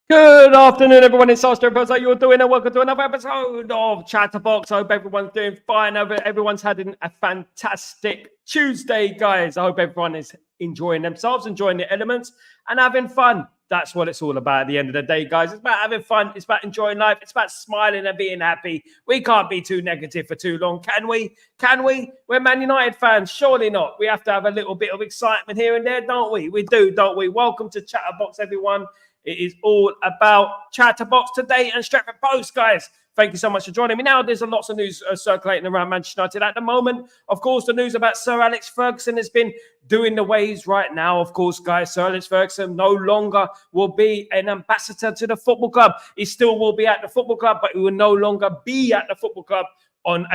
Good afternoon, everyone. It's Sal Warner. How you all doing? And welcome to another episode of Chatterbox. I hope everyone's doing fine. I hope everyone's having a fantastic Tuesday, guys. I hope everyone is enjoying themselves, enjoying the elements, and having fun. That's what it's all about at the end of the day, guys. It's about having fun. It's about enjoying life. It's about smiling and being happy. We can't be too negative for too long, can we? Can we? We're Man United fans. Surely not. We have to have a little bit of excitement here and there, don't we? We do, don't we? Welcome to Chatterbox, everyone. It is all about Chatterbox today and Stretford Post, guys. Thank you so much for joining me. Now, there's lots of news circulating around Manchester United at the moment. Of course, the news about Sir Alex Ferguson has been doing the waves right now. Of course, guys, Sir Alex Ferguson no longer will be an ambassador to the football club. He still will be at the football club, but he will no longer be at the football club on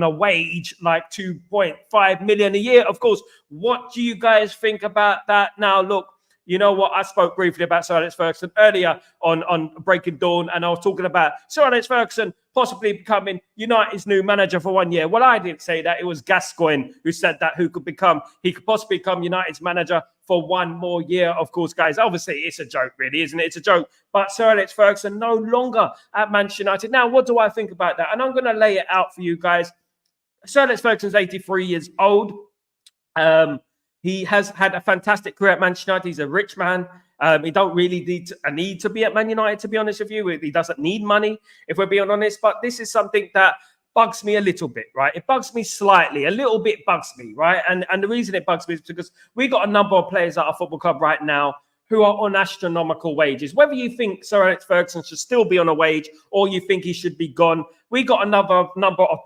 a wage like 2.5 million a year. Of course, what do you guys think about that? Now, look, you know what? I spoke briefly about Sir Alex Ferguson earlier on Breaking Dawn, and I was talking about Sir Alex Ferguson possibly becoming United's new manager for 1 year. Well, I didn't say that. It was Gascoigne who said that, he could possibly become United's manager for 1 more year. Of course, guys, obviously it's a joke, really, isn't it? It's a joke. But Sir Alex Ferguson no longer at Manchester United. Now, what do I think about that? And I'm going to lay it out for you guys. Sir Alex Ferguson's 83 years old. He has had a fantastic career at Manchester United. He's a rich man. He don't really need to be at Man United, to be honest with you. He doesn't need money, if we're being honest. But this is something that bugs me a little bit, right? It bugs me slightly. A little bit bugs me, right? And the reason it bugs me is because we got a number of players at our football club right now who are on astronomical wages. Whether you think Sir Alex Ferguson should still be on a wage or you think he should be gone, we got another number of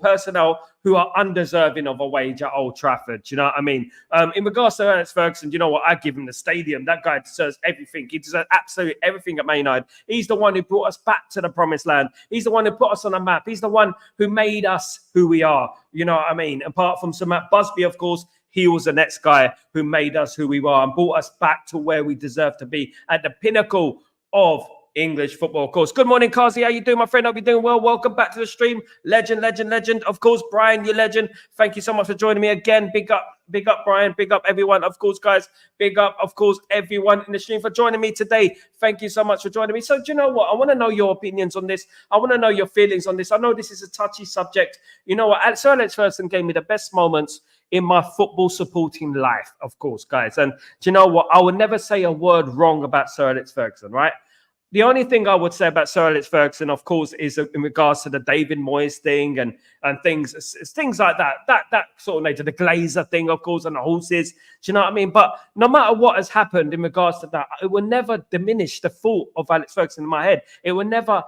personnel who are undeserving of a wage at Old Trafford. Do you know what I mean? In regards to Sir Alex Ferguson, you know what? I give him the stadium. That guy deserves everything. He deserves absolutely everything at Man United. He's the one who brought us back to the promised land. He's the one who put us on a map. He's the one who made us who we are. You know what I mean? Apart from Sir Matt Busby, of course, he was the next guy who made us who we are and brought us back to where we deserve to be, at the pinnacle of English football. Of course, good morning, Kazi. How you doing, my friend? Hope you're doing well. Welcome back to the stream. Legend. Of course, Brian, you legend. Thank you so much for joining me again. Big up, Brian. Big up, everyone. Of course, guys. Big up, of course, everyone in the stream for joining me today. Thank you so much for joining me. So, do you know what? I want to know your opinions on this. I want to know your feelings on this. I know this is a touchy subject. You know what? Sir Alex Ferguson gave me the best moments in my football supporting life, of course, guys. And do you know what? I would never say a word wrong about Sir Alex Ferguson, right? The only thing I would say about Sir Alex Ferguson, of course, is in regards to the David Moyes thing and things like that. That sort of nature, the Glazer thing, of course, and the horses. Do you know what I mean? But no matter what has happened in regards to that, it will never diminish the thought of Alex Ferguson in my head. It will never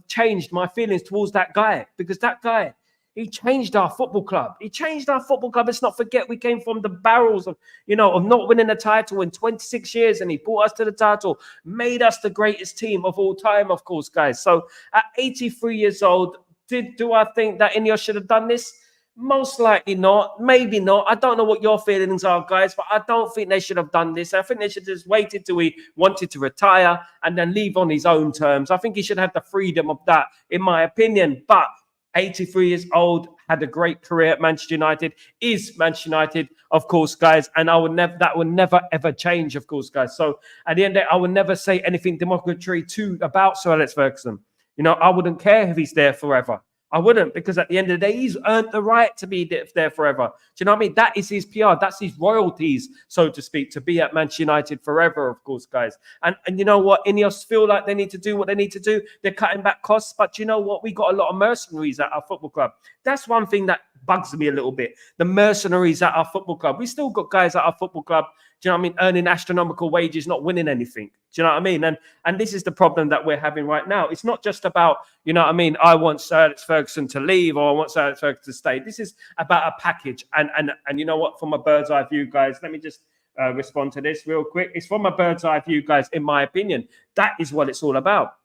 change my feelings towards that guy, because that guy, he changed our football club. He changed our football club. Let's not forget, we came from the barrels of not winning a title in 26 years, and he brought us to the title, made us the greatest team of all time, of course, guys. So at 83 years old, do I think that Ineos should have done this? Most likely not. Maybe not. I don't know what your feelings are, guys, but I don't think they should have done this. I think they should have just waited till he wanted to retire and then leave on his own terms. I think he should have the freedom of that, in my opinion. But 83 years old, had a great career at Manchester United, is Manchester United, of course, guys. And that will never, ever change, of course, guys. So at the end of the day, I will never say anything derogatory about Sir Alex Ferguson. I wouldn't care if he's there forever. I wouldn't, because at the end of the day, he's earned the right to be there forever. Do you know what I mean? That is his PR. That's his royalties, so to speak, to be at Manchester United forever, of course, guys. And you know what? Ineos feel like they need to do what they need to do. They're cutting back costs. But you know what? We got a lot of mercenaries at our football club. That's one thing that bugs me a little bit. The mercenaries at our football club. We still got guys at our football club, do you know what I mean, earning astronomical wages, not winning anything. Do you know what I mean? And this is the problem that we're having right now. It's not just about, you know what I mean, I want Sir Alex Ferguson to leave or I want Sir Alex Ferguson to stay. This is about a package. And you know what, from a bird's eye view, guys, let me just respond to this real quick. It's from a bird's eye view, guys, in my opinion. That is what it's all about.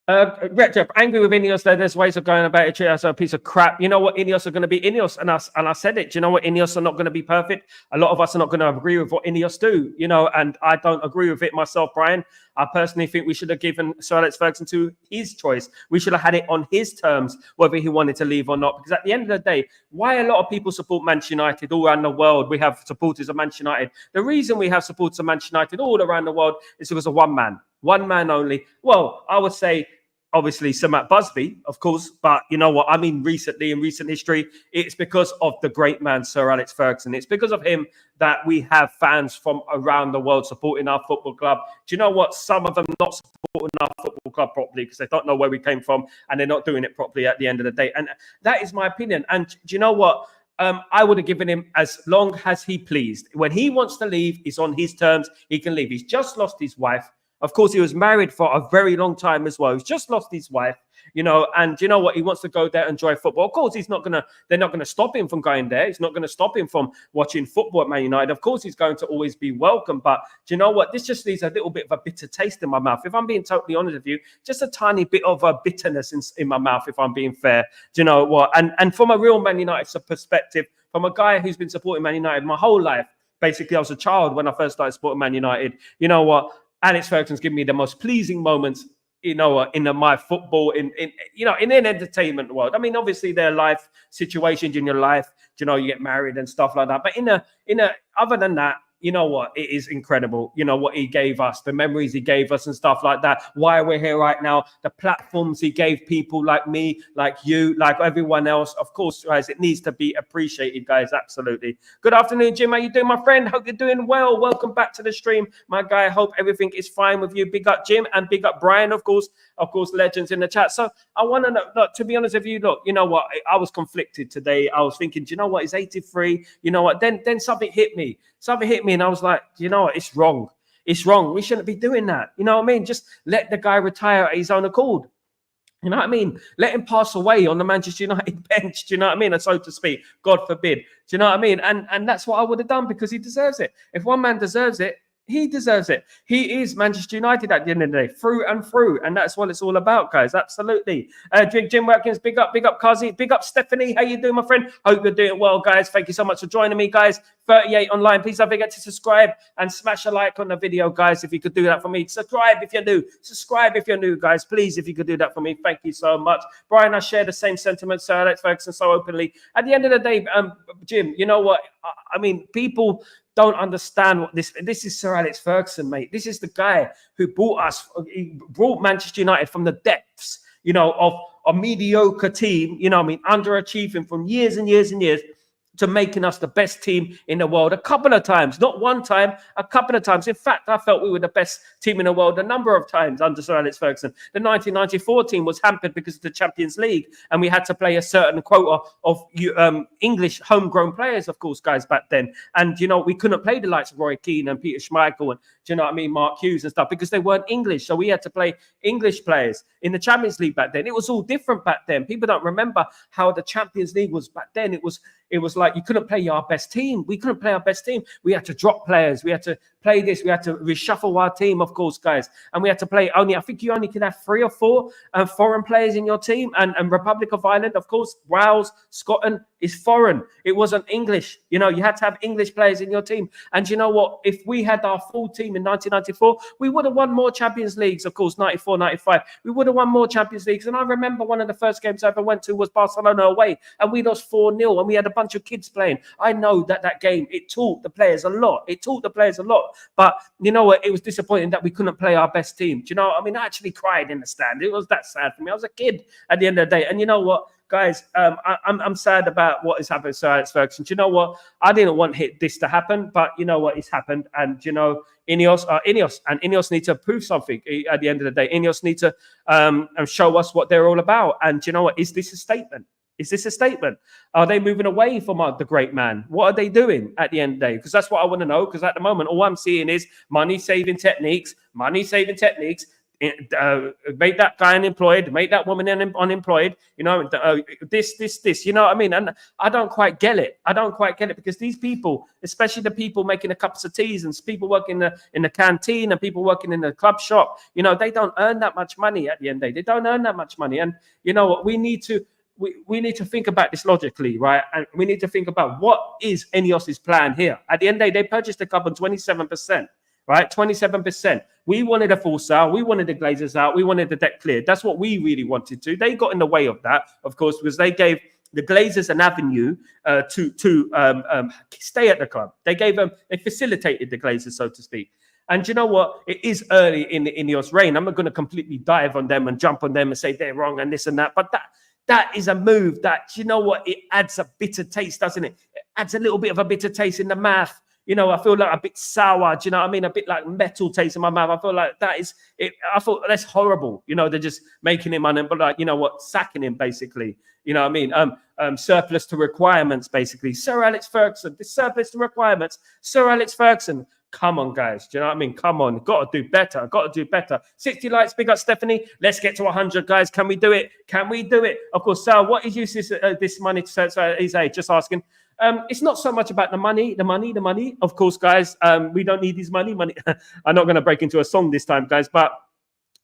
Retro, angry with Ineos. There's ways of going about it. As a piece of crap. You know what? Ineos are going to be Ineos, and I said it. Do you know what? Ineos are not going to be perfect. A lot of us are not going to agree with what Ineos do. You know, and I don't agree with it myself, Brian. I personally think we should have given Sir Alex Ferguson to his choice. We should have had it on his terms, whether he wanted to leave or not. Because at the end of the day, why a lot of people support Manchester United all around the world? We have supporters of Manchester United. The reason we have supporters of Manchester United all around the world is because of one man only. Well, I would say, obviously, Sir Matt Busby, of course, but you know what? I mean, recently, in recent history, it's because of the great man, Sir Alex Ferguson. It's because of him that we have fans from around the world supporting our football club. Do you know what? Some of them not supporting our football club properly because they don't know where we came from and they're not doing it properly at the end of the day. And that is my opinion. And do you know what? I would have given him as long as he pleased. When he wants to leave, it's on his terms. He can leave. He's just lost his wife. Of course, he was married for a very long time as well. He's just lost his wife, you know, and you know what? He wants to go there and enjoy football. Of course, they're not going to stop him from going there. It's not going to stop him from watching football at Man United. Of course, he's going to always be welcome. But do you know what? This just leaves a little bit of a bitter taste in my mouth. If I'm being totally honest with you, just a tiny bit of a bitterness in my mouth, if I'm being fair. Do you know what? And from a real Man United perspective, from a guy who's been supporting Man United my whole life, basically, I was a child when I first started supporting Man United. You know what? Alex Ferguson's given me the most pleasing moments, you know, in my football, in an entertainment world. I mean, obviously there are life situations in your life, you know, you get married and stuff like that. But other than that, you know what? It is incredible. You know what he gave us, the memories he gave us and stuff like that. Why we're here right now, the platforms he gave people like me, like you, like everyone else. Of course, guys, it needs to be appreciated, guys. Absolutely. Good afternoon, Jim. How you doing, my friend? Hope you're doing well. Welcome back to the stream, my guy. Hope everything is fine with you. Big up, Jim, and big up, Brian, of course, legends in the chat. So I want to know, look, to be honest with you, look, you know what? I was conflicted today. I was thinking, do you know what? He's 83. You know what? Then something hit me. And I was like, you know what? It's wrong. It's wrong. We shouldn't be doing that. You know what I mean? Just let the guy retire at his own accord. You know what I mean? Let him pass away on the Manchester United bench. Do you know what I mean? And so to speak, God forbid. Do you know what I mean? And that's what I would have done because he deserves it. If one man deserves it, he deserves it. He is Manchester United at the end of the day, through and through. And that's what it's all about, guys. Absolutely. Jim Watkins, big up, Kazi. Big up, Stephanie. How you doing, my friend? Hope you're doing well, guys. Thank you so much for joining me, guys. 38 online. Please don't forget to subscribe and smash a like on the video, guys, if you could do that for me. Subscribe if you're new. Subscribe if you're new, guys. Please, if you could do that for me. Thank you so much. Brian, I share the same sentiments, Sir Alex Ferguson, so openly. At the end of the day, Jim, you know what? I mean, people don't understand what this is. Sir Alex Ferguson, mate. This is the guy who brought Manchester United from the depths, you know, of a mediocre team, you know what I mean, underachieving from years and years and years to making us the best team in the world a couple of times, not one time, a couple of times. In fact, I felt we were the best team in the world a number of times under Sir Alex Ferguson. The 1994 team was hampered because of the Champions League, and we had to play a certain quota of English homegrown players, of course, guys, back then. And, you know, we couldn't play the likes of Roy Keane and Peter Schmeichel and, do you know what I mean, Mark Hughes and stuff because they weren't English. So we had to play English players in the Champions League back then. It was all different back then. People don't remember how the Champions League was back then. It was like you couldn't play our best team. We couldn't play our best team. We had to drop players. We had to play this. We had to reshuffle our team, of course, guys. And we had to play I think you only could have 3 or 4 foreign players in your team. And Republic of Ireland, of course, Wales, Scotland is foreign. It wasn't English. You know, you had to have English players in your team. And you know what? If we had our full team in 1994, we would have won more Champions Leagues, of course, 94, 95. We would have won more Champions Leagues. And I remember one of the first games I ever went to was Barcelona away. And we lost 4-0. And we had a bunch of kids playing. I know that game, it taught the players a lot. But you know what? It was disappointing that we couldn't play our best team. Do you know? I mean, I actually cried in the stand. It was that sad for me. I was a kid at the end of the day. And you know what? Guys, I'm sad about what has happened to Sir Alex Ferguson. Do you know what? I didn't want this to happen, but you know what? It's happened. And you know, Ineos need to prove something at the end of the day. Ineos need to show us what they're all about. And you know what? Is this a statement? Is this a statement? Are they moving away from the great man? What are they doing at the end of the day? Because that's what I want to know. Because at the moment, all I'm seeing is money-saving techniques. make that guy unemployed, make that woman unemployed, this, you know what I mean? And I don't quite get it. Because these people, especially the people making the cups of teas and people working in the canteen and people working in the club shop, they don't earn that much money at the end of the day. They don't earn that much money. And you know what? We need to think about this logically, right? And we need to think about what is Ineos's plan here. At the end of the day, they purchased the club on 27%. Right, 27%. We wanted a full sale. We wanted the Glazers out. We wanted the debt cleared. That's what we really wanted to. They got in the way of that, of course, because they gave the Glazers an avenue to stay at the club. They facilitated the Glazers, so to speak. And you know what? It is early in the Ineos reign. I'm not going to completely dive on them and jump on them and say they're wrong and this and that. But that is a move that, you know what? It adds a bitter taste, doesn't it? It adds a little bit of a bitter taste in the mouth. I feel like a bit sour. Do you know what I mean? A bit like metal taste in my mouth. I feel like that is it. I thought that's horrible. They're just making him but like, sacking him basically. You know what I mean? Surplus to requirements, basically. Sir Alex Ferguson, this surplus to requirements. Sir Alex Ferguson. Come on, guys. Do you know what I mean? Come on. Got to do better. 60 likes. Big up, Stephanie. Let's get to 100, guys. Can we do it? Of course, Sal, what is this money to search? He's just asking. It's not so much about the money. Of course, guys, we don't need this money. I'm not going to break into a song this time, guys, but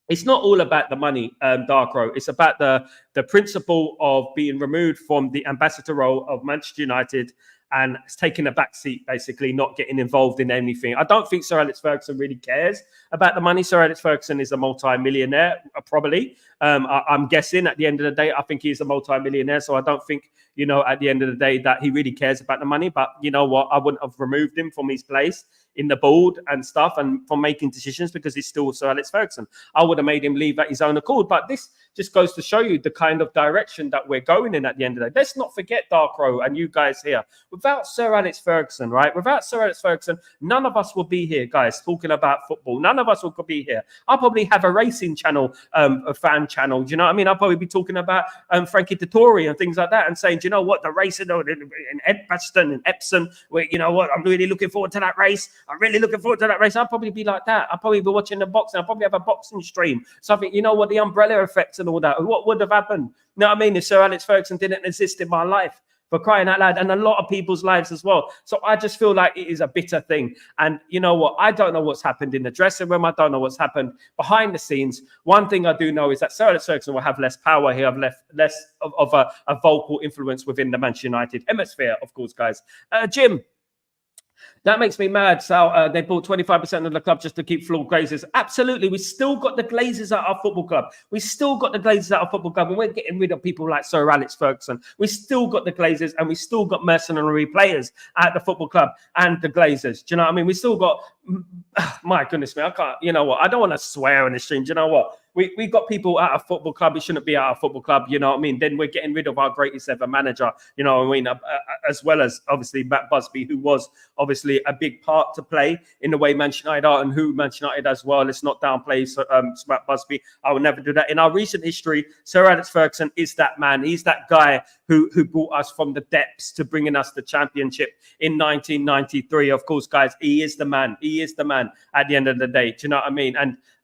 it's not all about the money, Darkro. It's about the principle of being removed from the ambassador role of Manchester United and taking a back seat, basically, not getting involved in anything. I don't think Sir Alex Ferguson really cares about the money. Sir Alex Ferguson is a multi-millionaire, probably. I'm guessing at the end of the day, I think he's a multi-millionaire. So I don't think, at the end of the day that he really cares about the money. But you know what? I wouldn't have removed him from his place in the board and stuff and from making decisions because he's still Sir Alex Ferguson. I would have made him leave at his own accord. But this just goes to show you the kind of direction that we're going in at the end of the day. Let's not forget, Darkro and you guys here. Without Sir Alex Ferguson, right? Without Sir Alex Ferguson, none of us will be here, guys, talking about football. None of us will be here. I'll probably have a racing channel, a fan channel. Do you know what I mean? I'll probably be talking about Frankie Dettori and things like that and saying, do you know what, the racing in Edgbaston and Epsom, where, you know what, I'm really looking forward to that race. I'll probably be like that. I'll probably be watching the boxing. I'll probably have a boxing stream. So I think, you know what, the umbrella effects and all that, what would have happened? You know what I mean? If Sir Alex Ferguson didn't exist in my life, for crying out loud, and a lot of people's lives as well. So I just feel like it is a bitter thing. And you know what? I don't know what's happened in the dressing room. I don't know what's happened behind the scenes. One thing I do know is that Sir Alex Ferguson will have less power here, less of a vocal influence within the Manchester United hemisphere, of course, guys. Jim, that makes me mad, Sal. They bought 25% of the club just to keep floor Glazers. Absolutely. We still got the Glazers at our football club. And we're getting rid of people like Sir Alex Ferguson. We still got the Glazers and we still got mercenary players at the football club and the Glazers. Do you know what I mean? We still got, my goodness me, I can't, you know what? I don't want to swear on the stream. Do you know what? We got people at a football club. It shouldn't be at a football club. You know what I mean? Then we're getting rid of our greatest ever manager. You know what I mean? As well as obviously Matt Busby, who was obviously a big part to play in the way Manchester United are and who Manchester United as well. Let's not downplay Matt Busby. I will never do that. In our recent history, Sir Alex Ferguson is that man. He's that guy who brought us from the depths to bringing us the championship in 1993. Of course, guys, he is the man. He is the man at the end of the day. Do you know what I mean?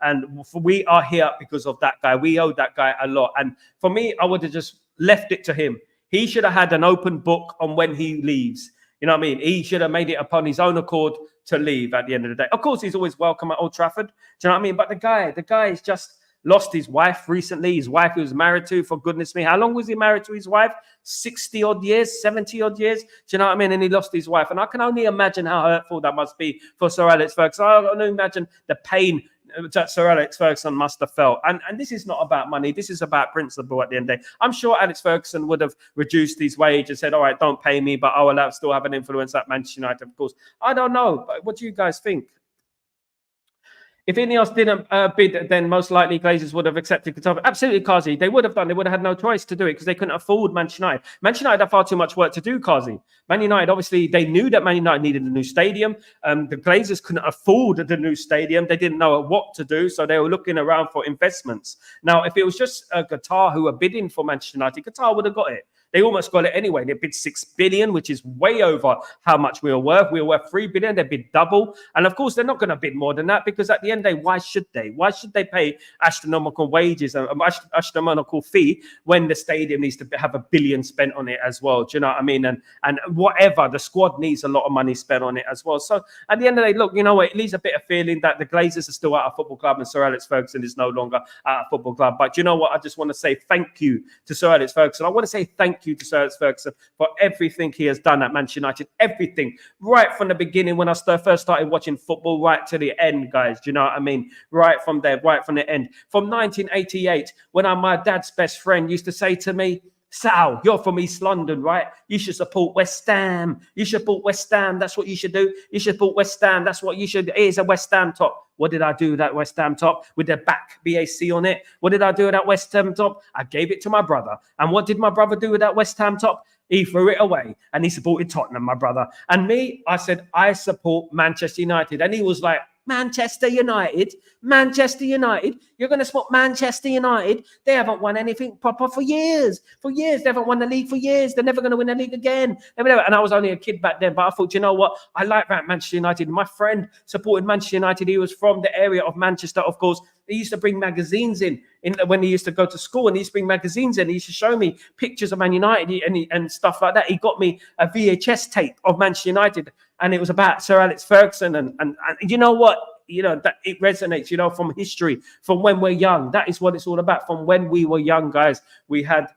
And we are here because of that guy. We owe that guy a lot. And for me, I would have just left it to him. He should have had an open book on when he leaves. You know what I mean? He should have made it upon his own accord to leave at the end of the day. Of course, he's always welcome at Old Trafford. Do you know what I mean? But the guy is just lost his wife recently. His wife he was married to, for goodness me. How long was he married to his wife? 60 odd years, 70 odd years. Do you know what I mean? And he lost his wife. And I can only imagine how hurtful that must be for Sir Alex Ferguson. I can only imagine the pain that Sir Alex Ferguson must have felt. And this is not about money. This is about principle at the end of the day. I'm sure Alex Ferguson would have reduced his wage and said, all right, don't pay me, but I will still have an influence at Manchester United, of course. I don't know. But what do you guys think? If Ineos didn't bid, then most likely Glazers would have accepted Qatar. Absolutely, Kazi. They would have done. They would have had no choice to do it because they couldn't afford Manchester United. Manchester United had far too much work to do, Kazi. Man United, obviously, they knew that Man United needed a new stadium. The Glazers couldn't afford the new stadium. They didn't know what to do, so they were looking around for investments. Now, if it was just Qatar who were bidding for Manchester United, Qatar would have got it. They almost got it anyway. They bid 6 billion, which is way over how much we were worth. We were worth 3 billion. They bid double. And of course, they're not going to bid more than that, because at the end of the day, why should they? Why should they pay astronomical wages and astronomical fee when the stadium needs to have 1 billion spent on it as well? Do you know what I mean? And whatever, the squad needs a lot of money spent on it as well. So at the end of the day, look, you know what? It leaves a bit of feeling that the Glazers are still at a football club and Sir Alex Ferguson is no longer at a football club. But you know what? I just want to say thank you to Sir Alex Ferguson. I want to say thank you to Sir Alex Ferguson for everything he has done at Manchester United. Everything, right from the beginning when I first started watching football, right to the end, guys. Do you know what I mean? Right from there, right from the end. From 1988, when my dad's best friend used to say to me, Sal, you're from East London, right? You should support West Ham. You should support West Ham. That's what you should do. You should support West Ham. That's what you should. Here's a West Ham top. What did I do with that West Ham top with the back BAC on it? What did I do with that West Ham top? I gave it to my brother. And what did my brother do with that West Ham top? He threw it away and he supported Tottenham, my brother. And me, I said, I support Manchester United. And he was like, Manchester United? Manchester United? You're going to support Manchester United? They haven't won anything proper for years. For years. They haven't won the league for years. They're never going to win the league again. And I was only a kid back then, but I thought, you know what? I like that Manchester United. My friend supported Manchester United. He was from the area of Manchester, of course. He used to bring magazines in when he used to go to school, and he used to bring magazines in. He used to show me pictures of Man United and stuff like that. He got me a VHS tape of Manchester United, and it was about Sir Alex Ferguson. And you know what? You know, that it resonates, you know, from history, from when we're young. That is what it's all about. From when we were young, guys, we had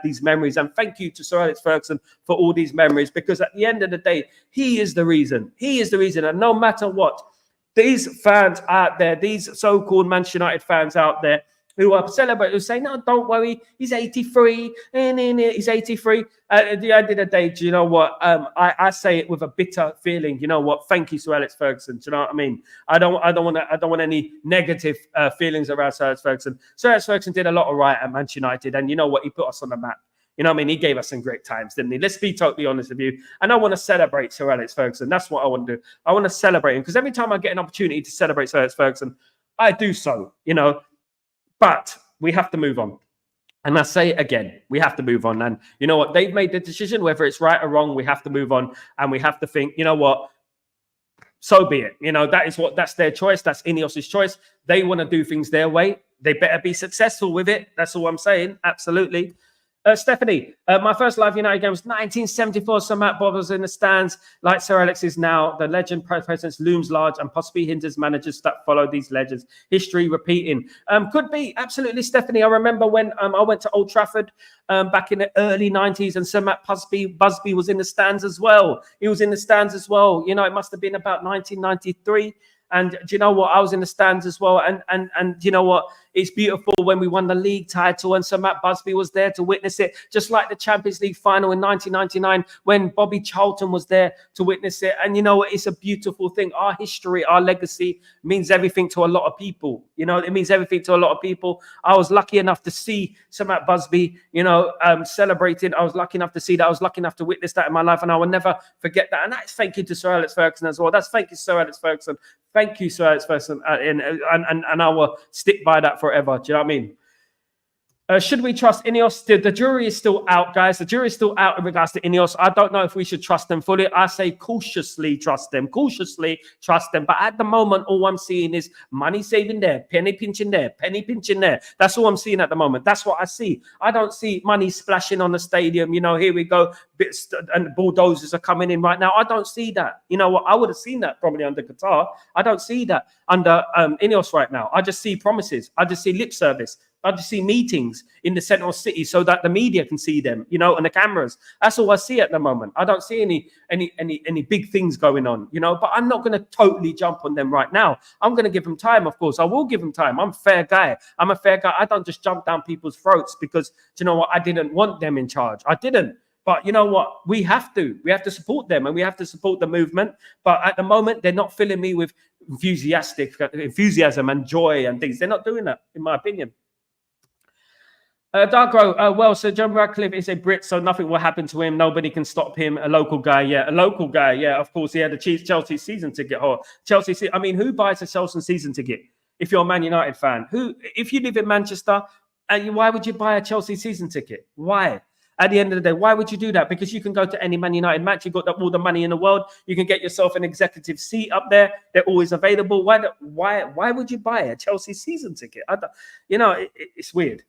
these memories. And thank you to Sir Alex Ferguson for all these memories, because at the end of the day, he is the reason. He is the reason. And no matter what, these fans out there, these so-called Manchester United fans out there who are celebrating, who say, no, don't worry, he's 83, and he's 83. At the end of the day, do you know what? I say it with a bitter feeling. You know what? Thank you, Sir Alex Ferguson. Do you know what I mean? I don't want any negative feelings around Sir Alex Ferguson. Sir Alex Ferguson did a lot of right at Manchester United, and you know what? He put us on the map. You know what I mean? He gave us some great times, didn't he? Let's be totally honest with you. And I want to celebrate Sir Alex Ferguson. That's what I want to do. I want to celebrate him, because every time I get an opportunity to celebrate Sir Alex Ferguson, I do so, you know. But we have to move on. And I say it again, we have to move on. And you know what? They've made the decision, whether it's right or wrong, we have to move on. And we have to think, you know what? So be it. You know, that's their choice. That's Ineos' choice. They want to do things their way. They better be successful with it. That's all I'm saying. Absolutely. Stephanie, my first live United game was 1974. Sir Matt Bob was in the stands, like Sir Alex is now. The legend presence looms large and possibly hinders managers that follow these legends. History repeating. Could be, absolutely, Stephanie. I remember when I went to Old Trafford back in the early 90s, and Sir Matt Busby was in the stands as well. He was in the stands as well. You know, it must have been about 1993. And do you know what? I was in the stands as well. And you know what? It's beautiful when we won the league title and Sir Matt Busby was there to witness it, just like the Champions League final in 1999 when Bobby Charlton was there to witness it. And you know what? It's a beautiful thing. Our history, our legacy means everything to a lot of people. You know, it means everything to a lot of people. I was lucky enough to see Sir Matt Busby, you know, celebrating. I was lucky enough to see that. I was lucky enough to witness that in my life, and I will never forget that. And that's thank you to Sir Alex Ferguson as well. That's thank you, Sir Alex Ferguson. Thank you, Sir Alex Ferguson, and I will stick by that forever. Do you know what I mean? Should we trust Ineos? The jury is still out, guys. The jury is still out in regards to Ineos. I don't know if we should trust them fully. I say cautiously trust them. Cautiously trust them. But at the moment, all I'm seeing is money saving there, penny pinching there, penny pinching there. That's all I'm seeing at the moment. That's what I see. I don't see money splashing on the stadium. You know, here we go. Bits and bulldozers are coming in right now. I don't see that. You know what? I would have seen that probably under Qatar. I don't see that under Ineos right now. I just see promises. I just see lip service. I just see meetings in the central city so that the media can see them, you know, and the cameras. That's all I see at the moment. I don't see any big things going on, you know, but I'm not going to totally jump on them right now. I'm going to give them time, of course. I will give them time. I'm a fair guy. I'm a fair guy. I don't just jump down people's throats because, you know what, I didn't want them in charge. I didn't. But you know what? We have to support them and we have to support the movement. But at the moment, they're not filling me with enthusiasm and joy and things. They're not doing that, in my opinion. Darkro, well, so John Radcliffe is a Brit, so nothing will happen to him. Nobody can stop him. A local guy, yeah, of course. He had a Chelsea season ticket. Or I mean, who buys a Chelsea season ticket? If you're a Man United fan, if you live in Manchester, why would you buy a Chelsea season ticket? Why? At the end of the day, why would you do that? Because you can go to any Man United match. You've got all the money in the world. You can get yourself an executive seat up there. They're always available. Why would you buy a Chelsea season ticket? It's weird.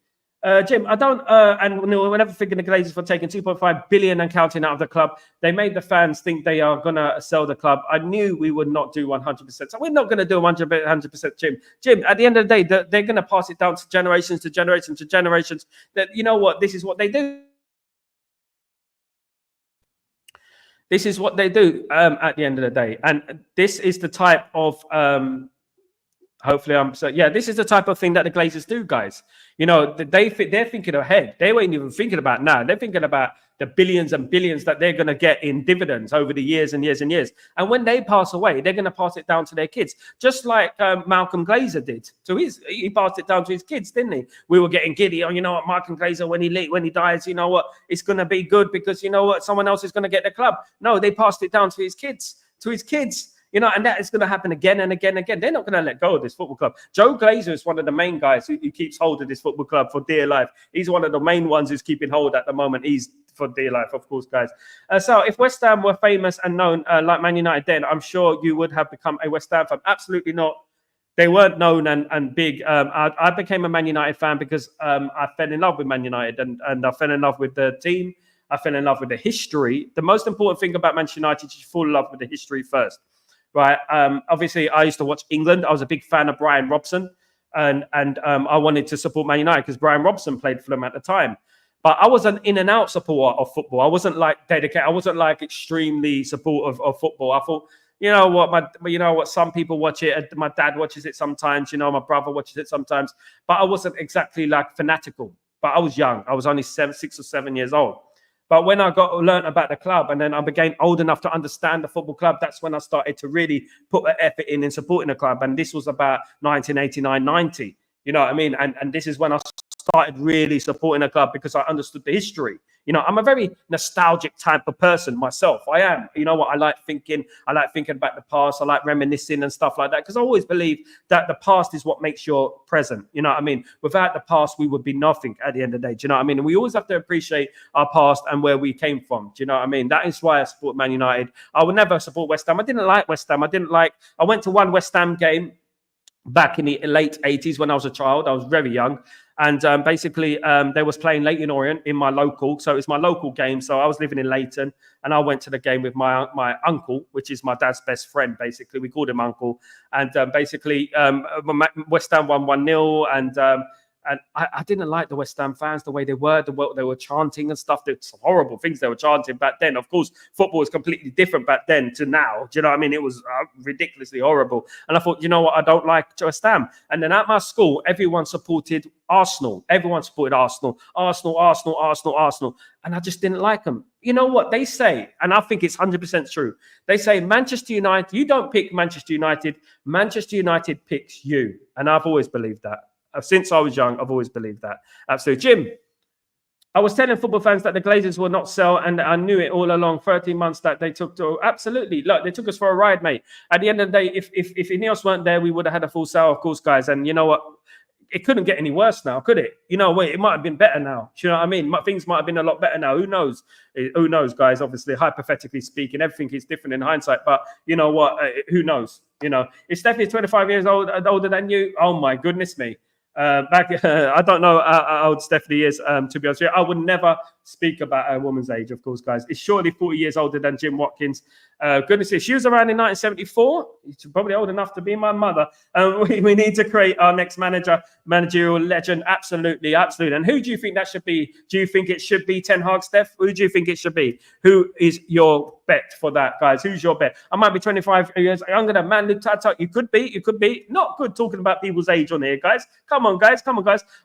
Jim, I don't, and we're never thinking the Glazers for taking 2.5 billion and counting out of the club. They made the fans think they are going to sell the club. I knew we would not do 100%. So we're not going to do 100%, Jim. Jim, at the end of the day, they're going to pass it down to generations, to generations, to generations. That, you know what, this is what they do. This is what they do at the end of the day. And this is the type of... this is the type of thing that the Glazers do, guys. You know, they're thinking ahead. They weren't even thinking about now. They're thinking about the billions and billions that they're going to get in dividends over the years and years and years. And when they pass away, they're going to pass it down to their kids, just like Malcolm Glazer did. So he passed it down to his kids, didn't he? We were getting giddy. Oh, you know what, Malcolm Glazer, when he dies, you know what, it's going to be good because you know what, someone else is going to get the club. No, they passed it down to his kids. You know, and that is going to happen again and again and again. They're not going to let go of this football club. Joe Glazer is one of the main guys who keeps hold of this football club for dear life. He's one of the main ones who's keeping hold at the moment. He's for dear life, of course, guys. So if West Ham were famous and known like Man United then, I'm sure you would have become a West Ham fan. Absolutely not. They weren't known and big. I became a Man United fan because I fell in love with Man United and I fell in love with the team. I fell in love with the history. The most important thing about Manchester United is you fall in love with the history first. Right. Obviously, I used to watch England. I was a big fan of Brian Robson, and I wanted to support Man United because Brian Robson played for them at the time. But I was an in and out supporter of football. I wasn't like dedicated. I wasn't like extremely supportive of football. I thought, you know what, some people watch it. My dad watches it sometimes. You know, my brother watches it sometimes. But I wasn't exactly like fanatical. But I was young. I was only 6 or 7 years old. But when I learned about the club and then I became old enough to understand the football club, that's when I started to really put an effort in supporting the club. And this was about 1989, 90. You know what I mean? And this is when I started really supporting a club because I understood the history. You know, I'm a very nostalgic type of person myself. I am. You know what? I like thinking about the past. I like reminiscing and stuff like that because I always believe that the past is what makes your present. You know what I mean? Without the past, we would be nothing at the end of the day. Do you know what I mean? And we always have to appreciate our past and where we came from. Do you know what I mean? That is why I support Man United. I would never support West Ham. I didn't like West Ham. I went to one West Ham game back in the late 80s when I was a child. I was very young. And basically, they was playing Leyton Orient in my local. So it's my local game. So I was living in Leyton. And I went to the game with my uncle, which is my dad's best friend, basically. We called him Uncle. And basically, West Ham won 1-0. And I didn't like the West Ham fans, the way they were chanting and stuff. It's horrible things they were chanting back then. Of course, football was completely different back then to now. Do you know what I mean? It was ridiculously horrible. And I thought, you know what? I don't like West Ham. And then at my school, everyone supported Arsenal. Everyone supported Arsenal. And I just didn't like them. You know what they say? And I think it's 100% true. They say Manchester United, you don't pick Manchester United. Manchester United picks you. And I've always believed that. Since I was young, I've always believed that. Absolutely. Jim, I was telling football fans that the Glazers will not sell, and I knew it all along. 13 months that they took to absolutely. Look, they took us for a ride, mate. At the end of the day, if Ineos weren't there, we would have had a full sale, of course, guys. And you know what? It couldn't get any worse now, could it? You know, it might have been better now. Do you know what I mean? Things might have been a lot better now. Who knows? Who knows, guys? Obviously, hypothetically speaking, everything is different in hindsight. But you know what? Who knows? You know, is Stephanie 25 years older than you? Oh my goodness me. I don't know how old Stephanie is, to be honest with you. I would never speak about a woman's age, of course, guys. It's surely 40 years older than Jim Watkins. Goodness me, she was around in 1974. She's probably old enough to be my mother. We need to create our next managerial legend. Absolutely. And who do you think that should be? Do you think it should be Ten Hag, Steph? Who do you think it should be? Who is your bet for that, guys? Who's your bet? I might be 25 years younger than Manu Tata. You could be. Not good talking about people's age on here, guys. Come on, guys.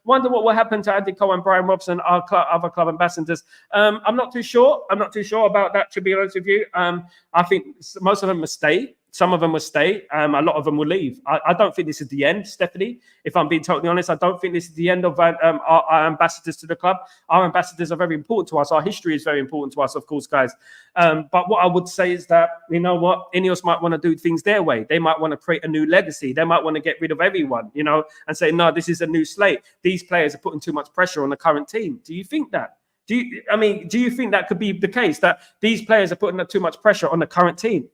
Wonder what will happen to Andy Cole and Brian Robson, our other club ambassadors. I'm not too sure about that, to be honest with you. I think most of them will stay. Some of them will stay. A lot of them will leave. I don't think this is the end, Stephanie. If I'm being totally honest, I don't think this is the end of our ambassadors to the club. Our ambassadors are very important to us. Our history is very important to us, of course, guys. But what I would say is that, you know what, Ineos might want to do things their way. They might want to create a new legacy. They might want to get rid of everyone, you know, and say, no, this is a new slate. These players are putting too much pressure on the current team. Do you think that? Do you think that could be the case, that these players are putting up too much pressure on the current team?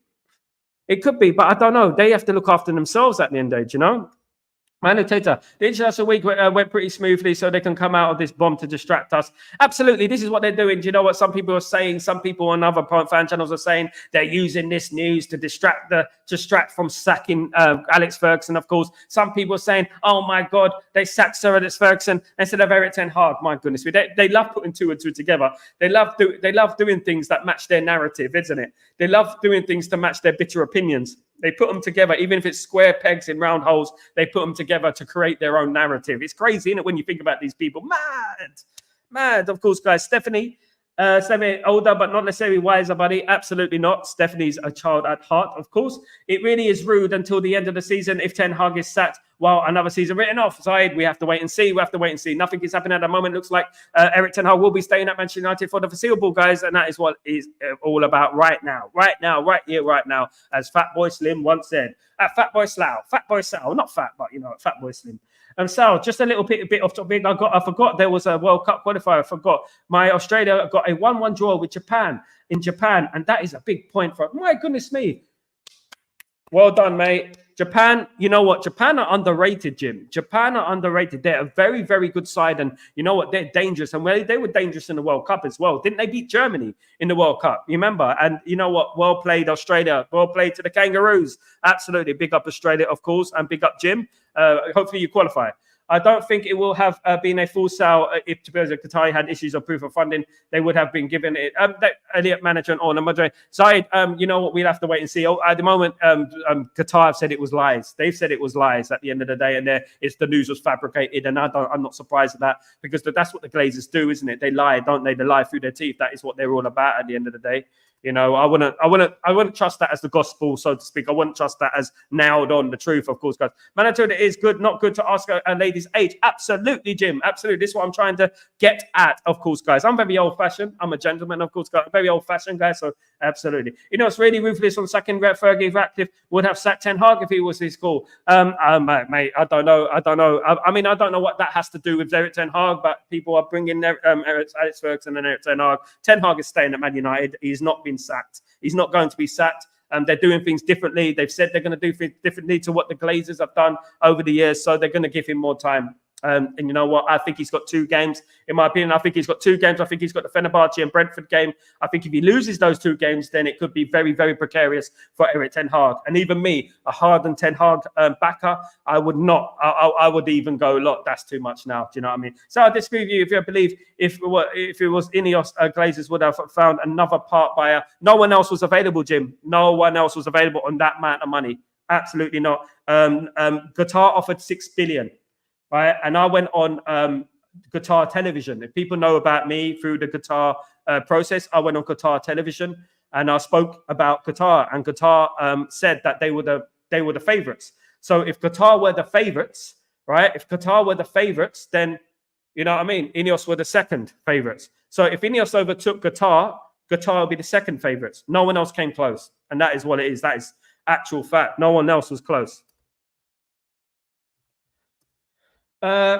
It could be, but I don't know. They have to look after themselves at the end of the day, you know? Manu Teta, the international week went pretty smoothly, so they can come out of this bomb to distract us. Absolutely, this is what they're doing. Do you know what some people are saying? Some people on other fan channels are saying they're using this news to distract from sacking Alex Ferguson. Of course, some people are saying, "Oh my God, they sacked Sir Alex Ferguson instead of Erik ten Hag." My goodness, they love putting two and two together. They love doing things that match their narrative, isn't it? They love doing things to match their bitter opinions. They put them together, even if it's square pegs in round holes, they put them together to create their own narrative. It's crazy, isn't it, when you think about these people? Mad. Of course, guys. Stephanie, older, but not necessarily wiser, buddy. Absolutely not. Stephanie's a child at heart, of course. It really is rude until the end of the season if Ten Hag is sacked while another season written off. Zaid, we have to wait and see. Nothing is happening at the moment. Looks like Erik ten Hag will be staying at Manchester United for the foreseeable, guys, and that is what is all about right now, right here, right now, as Fatboy Slim once said. Fatboy Sal, not fat, but Fatboy Slim. Sal, just a little bit off topic. I forgot there was a World Cup qualifier. I forgot. My Australia got a 1-1 draw with Japan in Japan, and that is a big point for. My goodness me. Well done, mate. Japan, you know what? Japan are underrated, Jim. Japan are underrated. They're a very, very good side. And you know what? They're dangerous. And they were dangerous in the World Cup as well. Didn't they beat Germany in the World Cup? You remember? And you know what? Well played, Australia. Well played to the Kangaroos. Absolutely. Big up Australia, of course. And big up Jim. Hopefully you qualify. I don't think it will have been a full sale if Qatari had issues of proof of funding. They would have been given it. Elliot manager and owner, Madre. Zaid, you know what? We'll have to wait and see. At the moment, Qatar have said it was lies. They've said it was lies at the end of the day, and it's the news was fabricated. And I'm not surprised at that, because that's what the Glazers do, isn't it? They lie, don't they? They lie through their teeth. That is what they're all about at the end of the day. You know, I wouldn't trust that as the gospel, so to speak. I wouldn't trust that as nailed on the truth, of course, guys. Manitoba is good, not good to ask a lady's age. Absolutely, Jim. Absolutely. This is what I'm trying to get at, of course, guys. I'm very old-fashioned. I'm a gentleman, of course, guys. I'm very old-fashioned, guys, so absolutely. You know, it's really ruthless on sacking Fergie. Ratcliffe would have sacked Ten Hag if he was his call. Mate, I don't know. I don't know what that has to do with Erik ten Hag, but people are bringing Alex Ferguson and Erik ten Hag. Ten Hag is staying at Man United. He's not been sacked. He's not going to be sacked. They're doing things differently. They've said they're going to do things differently to what the Glazers have done over the years, so they're going to give him more time. And you know what? I think he's got 2 games. In my opinion, I think he's got 2 games. I think he's got the Fenerbahce and Brentford game. I think if he loses those 2 games, then it could be very, very precarious for Erik ten Hag. And even me, a hardened Ten Hag backer, I would not. I would even go, look, that's too much now. Do you know what I mean? So I disagree with you. If you believe if it was Ineos, Glazers would have found another part buyer. No one else was available, Jim. No one else was available on that amount of money. Absolutely not. Qatar offered 6 billion. Right, and I went on Qatar television. If people know about me through the Qatar process, I went on Qatar television and I spoke about Qatar. And Qatar said that they were the favourites. So if Qatar were the favourites, right? If Qatar were the favourites, then you know what I mean. Ineos were the second favourites. So if Ineos overtook Qatar, Qatar will be the second favourites. No one else came close, and that is what it is. That is actual fact. No one else was close.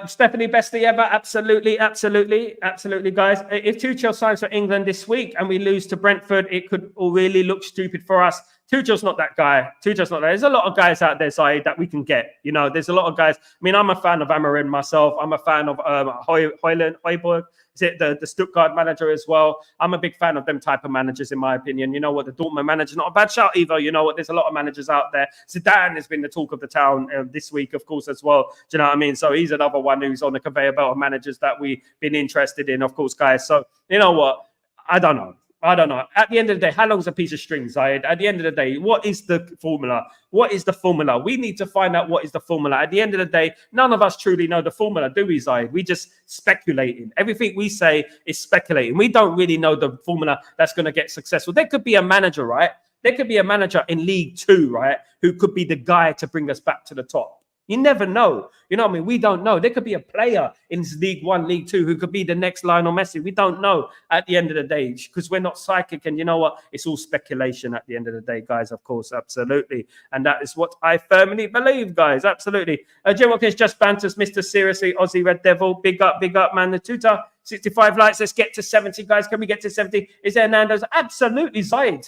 Stephanie, best day ever. Absolutely, guys. If Tuchel signs for England this week and we lose to Brentford, it could really look stupid for us. Tuchel's not that guy. Tuchel's not that. There's a lot of guys out there, Saeed, that we can get. You know, there's a lot of guys. I mean, I'm a fan of Amarin myself. I'm a fan of Højbjerg. Is it the Stuttgart manager as well? I'm a big fan of them type of managers, in my opinion. You know what? The Dortmund manager's not a bad shout either. You know what? There's a lot of managers out there. Zidane has been the talk of the town this week, of course, as well. Do you know what I mean? So he's another one who's on the conveyor belt of managers that we've been interested in, of course, guys. So, you know what? I don't know. At the end of the day, how long's a piece of string, Zayed? At the end of the day, what is the formula? What is the formula? We need to find out what is the formula. At the end of the day, none of us truly know the formula, do we, Zayed? We just speculating. Everything we say is speculating. We don't really know the formula that's going to get successful. There could be a manager, right? There could be a manager in League Two, right, who could be the guy to bring us back to the top. You never know. You know what I mean? We don't know. There could be a player in League One, League Two who could be the next Lionel Messi. We don't know at the end of the day because we're not psychic. And you know what? It's all speculation at the end of the day, guys, of course. Absolutely. And that is what I firmly believe, guys. Absolutely. Jim Watkins just banters Mr. Seriously, Aussie Red Devil. Big up, man. The tutor. 65 likes. Let's get to 70, guys. Can we get to 70? Is there Nando's? Absolutely, Zaid.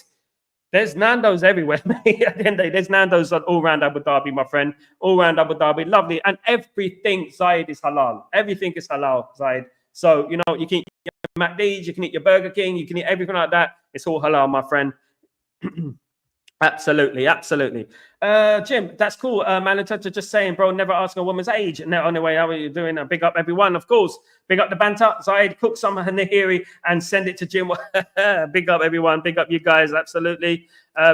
There's Nando's everywhere, mate. At the end of the day, there's Nando's all around Abu Dhabi, my friend. All around Abu Dhabi. Lovely. And everything, Zaid, is halal. Everything is halal, Zaid. So, you know, you can eat your McD's, you can eat your Burger King, you can eat everything like that. It's all halal, my friend. Absolutely, absolutely. Jim, that's cool. Manatata just saying, bro, never ask a woman's age. No, on the way, how are you doing? Big up everyone, of course. Big up the banter. Zaid, cook some nahiri and send it to Jim. Big up everyone. Big up you guys. Absolutely.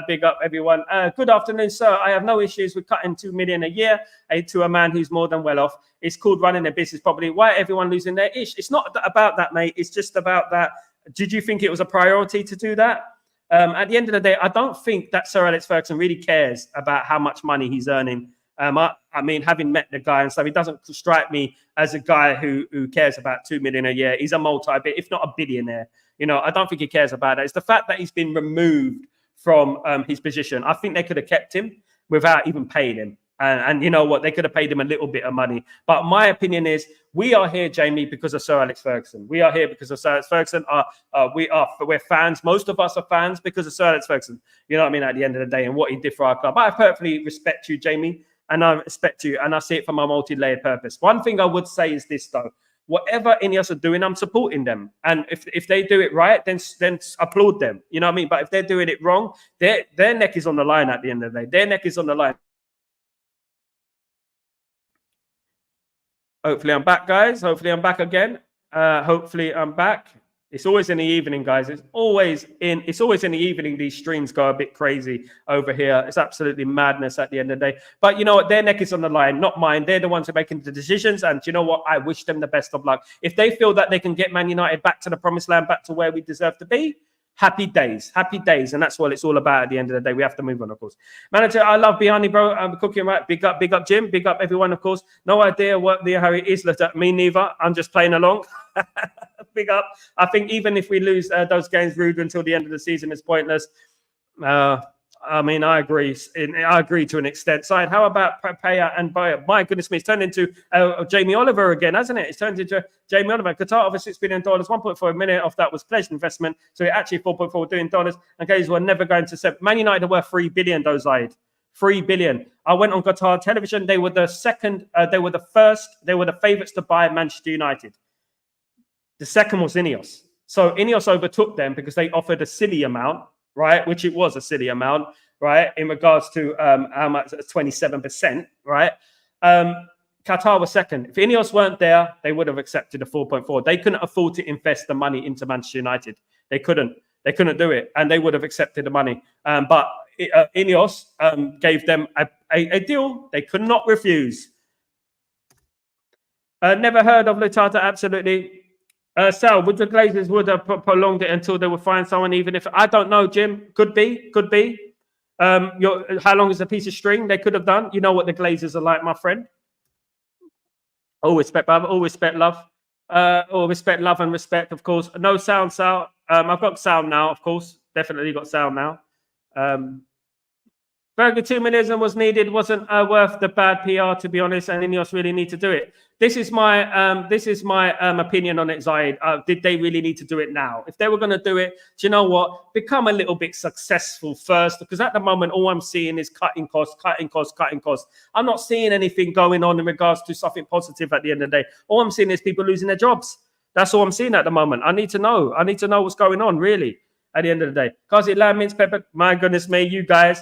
Big up everyone. Good afternoon, sir. I have no issues with cutting 2 million a year to a man who's more than well off. It's called running a business properly. Why everyone losing their ish? It's not about that, mate. It's just about that. Did you think it was a priority to do that? At the end of the day, I don't think that Sir Alex Ferguson really cares about how much money he's earning. I mean, having met the guy and stuff, he doesn't strike me as a guy who cares about 2 million a year. He's a multi-bit, if not a billionaire. You know, I don't think he cares about that. It's the fact that he's been removed from his position. I think they could have kept him without even paying him. And you know what? They could have paid him a little bit of money. But my opinion is, we are here, Jamie, because of Sir Alex Ferguson. We are here because of Sir Alex Ferguson. We're fans. Most of us are fans because of Sir Alex Ferguson. You know what I mean? At the end of the day, and what he did for our club. I perfectly respect you, Jamie, and I respect you, and I see it for my multi-layered purpose. One thing I would say is this, though. Whatever Ineos are doing, I'm supporting them. And if they do it right, then applaud them. You know what I mean? But if they're doing it wrong, their neck is on the line at the end of the day. Their neck is on the line. Hopefully I'm back, guys. Hopefully I'm back again. Hopefully I'm back. It's always in the evening, guys. It's always in the evening. These streams go a bit crazy over here. It's absolutely madness at the end of the day. But you know what? Their neck is on the line, not mine. They're the ones who are making the decisions. And you know what? I wish them the best of luck. If they feel that they can get Man United back to the promised land, back to where we deserve to be, happy days. And that's what it's all about at the end of the day. We have to move on, of course. Manager, I love Bihani, bro. I'm cooking right. Big up, Jim. Big up, everyone, of course. No idea what the Harry is looked at. Me neither. I'm just playing along. Big up. I think even if we lose those games, Rude, until the end of the season is pointless. I mean, I agree. I agree to an extent. Side, how about Paya and Bayer? My goodness me, it's turned into Jamie Oliver again, hasn't it? It's turned into Jamie Oliver. Qatar over $6 billion, 1.4 million of that was pledged investment. So it actually $4.4 billion. And guys, we're never going to set. Man United were worth $3 billion, those side. $3 billion. I went on Qatar television. They were the second. They were the first. They were the favourites to buy Manchester United. The second was Ineos. So Ineos overtook them because they offered a silly amount, right? Which it was a silly amount, right? In regards to how much, 27%, right? Qatar was second. If Ineos weren't there, they would have accepted a 4.4. They couldn't afford to invest the money into Manchester United. They couldn't do it, and they would have accepted the money. But Ineos gave them a deal they could not refuse. Never heard of Lutata, absolutely. Sal, would the Glazers would have prolonged it until they would find someone, even if I don't know, Jim? Could be. How long is a piece of string? They could have done. You know what the Glazers are like, my friend. All respect, brother. All respect, love. All respect, love, and respect, of course. No sound, Sal. I've got sound now, of course. Definitely got sound now. Burger 2 million was needed, wasn't worth the bad PR, to be honest, and Ineos really need to do it. This is my opinion on it, Zaid. Did they really need to do it now? If they were going to do it, do you know what? Become a little bit successful first, because at the moment, all I'm seeing is cutting costs. I'm not seeing anything going on in regards to something positive at the end of the day. All I'm seeing is people losing their jobs. That's all I'm seeing at the moment. I need to know what's going on, really, at the end of the day. Kazi Lamb, Mince Pepper, my goodness me, you guys.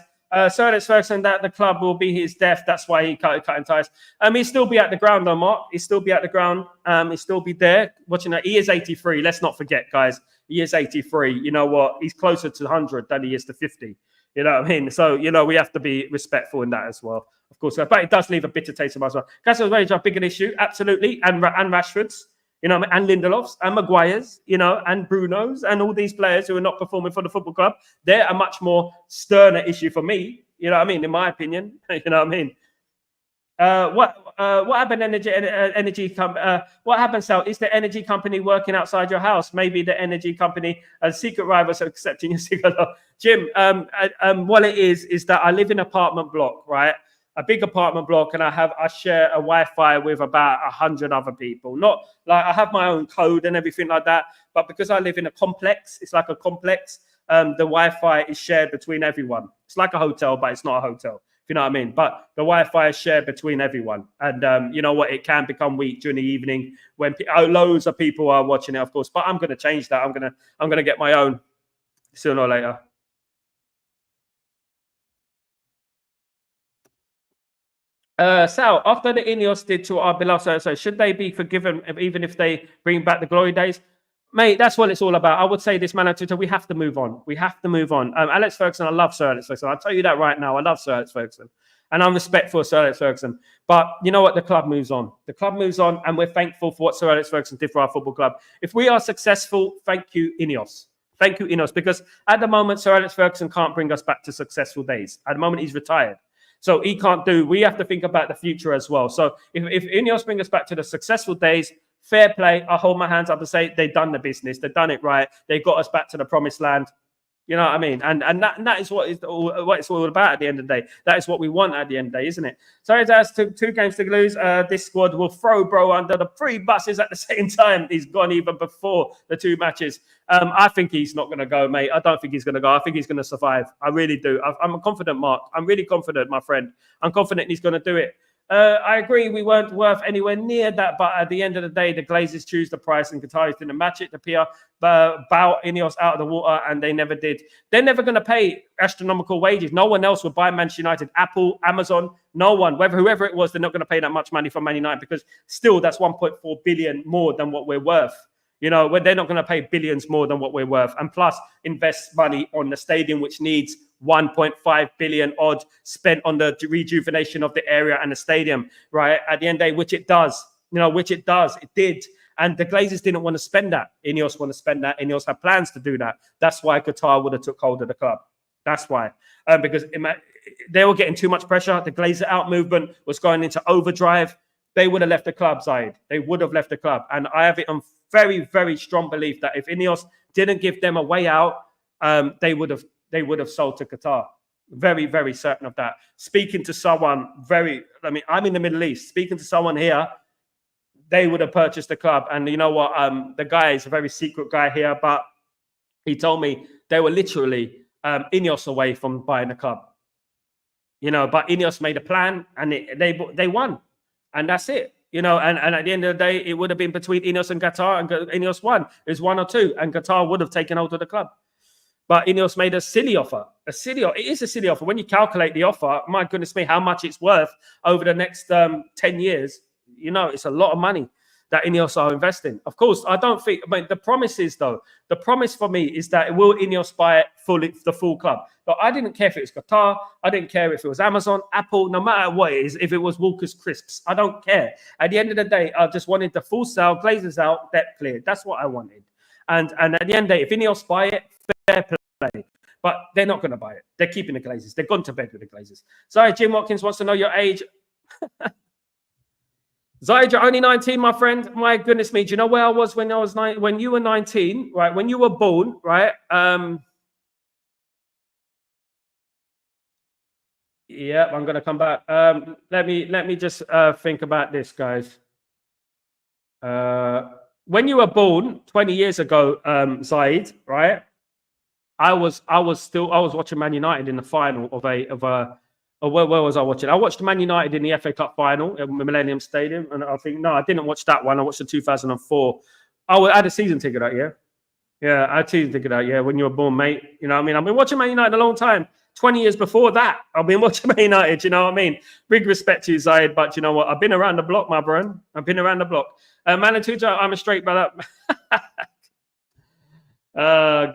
Sir Alex Ferguson, that the club will be his death. That's why he cutting ties. He'll still be at the ground, though, Mark. He'll still be at the ground. He'll still be there watching that. He is 83. Let's not forget, guys. He is 83. You know what? He's closer to 100 than he is to 50. You know what I mean? So, you know, we have to be respectful in that as well. Of course, but it does leave a bitter taste in my mouth as well. Castle's Rage are big an issue, absolutely. And Rashford's. You know, and Lindelof's and Maguire's, you know, and Bruno's and all these players who are not performing for the football club, they're a much more sterner issue for me. You know what I mean? In my opinion, you know what I mean? What happened? What happened, Sal? Is the energy company working outside your house? Maybe the energy company, secret rivals are accepting your secret. Jim, what it is that I live in an apartment block, right? a big apartment block, and I share a Wi-Fi with about 100 other people. Not like I have my own code and everything like that, but because I live in a complex, it's like a complex. The Wi-Fi is shared between everyone. It's like a hotel, but it's not a hotel. You know what I mean? But the Wi-Fi is shared between everyone. And you know what? It can become weak during the evening when loads of people are watching it, of course. But I'm going to change that. I'm going to get my own sooner or later. Sal, after the Ineos did to our beloved, so should they be forgiven even if they bring back the glory days? Mate, that's what it's all about. I would say this, man, we have to move on. We have to move on. Alex Ferguson, I love Sir Alex Ferguson. I'll tell you that right now. I love Sir Alex Ferguson. And I'm respectful of Sir Alex Ferguson. But you know what? The club moves on. The club moves on, and we're thankful for what Sir Alex Ferguson did for our football club. If we are successful, thank you, Ineos. Thank you, Ineos. Because at the moment, Sir Alex Ferguson can't bring us back to successful days. At the moment, he's retired. So he can't do. We have to think about the future as well. So if Ineos bring us back to the successful days, fair play. I hold my hands up and say they've done the business. They've done it right. They got us back to the promised land. You know what I mean? And that is what it's all about at the end of the day. That is what we want at the end of the day, isn't it? So it has two games to lose. This squad will throw bro under the 3 buses at the same time. He's gone even before the 2 matches. I think he's not going to go, mate. I don't think he's going to go. I think he's going to survive. I really do. I'm confident, Mark. I'm really confident, my friend. I'm confident he's going to do it. I agree we weren't worth anywhere near that, but at the end of the day, the Glazers choose the price and Qataris didn't match it. The PR bow Ineos out of the water, and they never did. They're never going to pay astronomical wages. No one else would buy Manchester United, Apple, Amazon, no one. Whoever it was, they're not going to pay that much money for Man United because still that's 1.4 billion more than what we're worth. You know, they're not going to pay billions more than what we're worth. And plus, invest money on the stadium, which needs 1.5 billion odd spent on the rejuvenation of the area and the stadium, right? At the end of the day, which it does, it did. And the Glazers didn't want to spend that. Ineos want to spend that. Ineos have plans to do that. That's why Qatar would have took hold of the club. That's why. Because they were getting too much pressure. The Glazer out movement was going into overdrive. They would have left the club, Zaid. They would have left the club. And I have it on very, very strong belief that if Ineos didn't give them a way out, they would have sold to Qatar. Very, very certain of that. Speaking to someone I'm in the Middle East. Speaking to someone here, they would have purchased the club. And you know what? The guy is a very secret guy here, but he told me they were literally Ineos away from buying the club. You know, but Ineos made a plan and they won. And that's it. You know, and at the end of the day, it would have been between Ineos and Qatar, and Ineos won. It was 1 or 2, and Qatar would have taken hold of the club. But Ineos made a silly offer. It is a silly offer. When you calculate the offer, my goodness me, how much it's worth over the next 10 years, you know, it's a lot of money that Ineos are investing. Of course, I don't think, the promise is, though, the promise for me is that will Ineos buy the full club? But I didn't care if it was Qatar. I didn't care if it was Amazon, Apple, no matter what it is, if it was Walker's Crisps. I don't care. At the end of the day, I just wanted the full sale, Glazers out, debt cleared. That's what I wanted. And at the end of the day, if Ineos buy it, fair play. But they're not going to buy it. They're keeping the Glazers. They've gone to bed with the Glazers. Sorry, Jim Watkins wants to know your age. Zaid, you're only 19, my friend. My goodness me. Do you know where I was when I was when you were 19, right? When you were born, right? Yeah, I'm gonna come back. Let me just think about this, guys. When you were born 20 years ago, Zaid, right? I was watching Man United in the final of where was I watching? I watched Man United in the FA Cup final at Millennium Stadium, and I think I didn't watch that one. I watched the 2004. I had a season ticket out, yeah. Yeah, I had a season ticket out, yeah. When you were born, mate, you know what I mean. I've been watching Man United a long time. 20 years before that, I've been watching Man United. You know what I mean? Big respect to you, Zaid, but you know what? I've been around the block, my bro. I've been around the block. Manatuja, I'm a straight brother.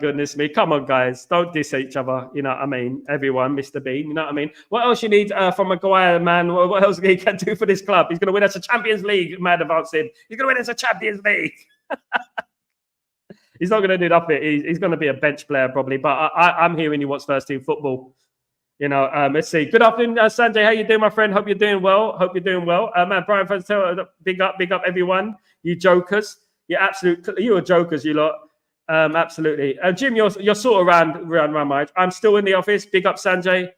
Goodness me. Come on, guys. Don't diss each other. You know what I mean? Everyone, Mr. Bean. You know what I mean? What else you need from Maguire, man? What else he can do for this club? He's going to win us a Champions League, Mad Advance said. He's going to win us a Champions League. He's not going to do nothing. He's going to be a bench player probably. But I'm hearing he wants first team football. You know, let's see. Good afternoon, Sanjay. How you doing, my friend? Hope you're doing well. Man, Brian Fantel, big up everyone. You jokers. You're jokers, you lot. Absolutely. Jim, you're sort of around my age. I'm still in the office. Big up, Sanjay.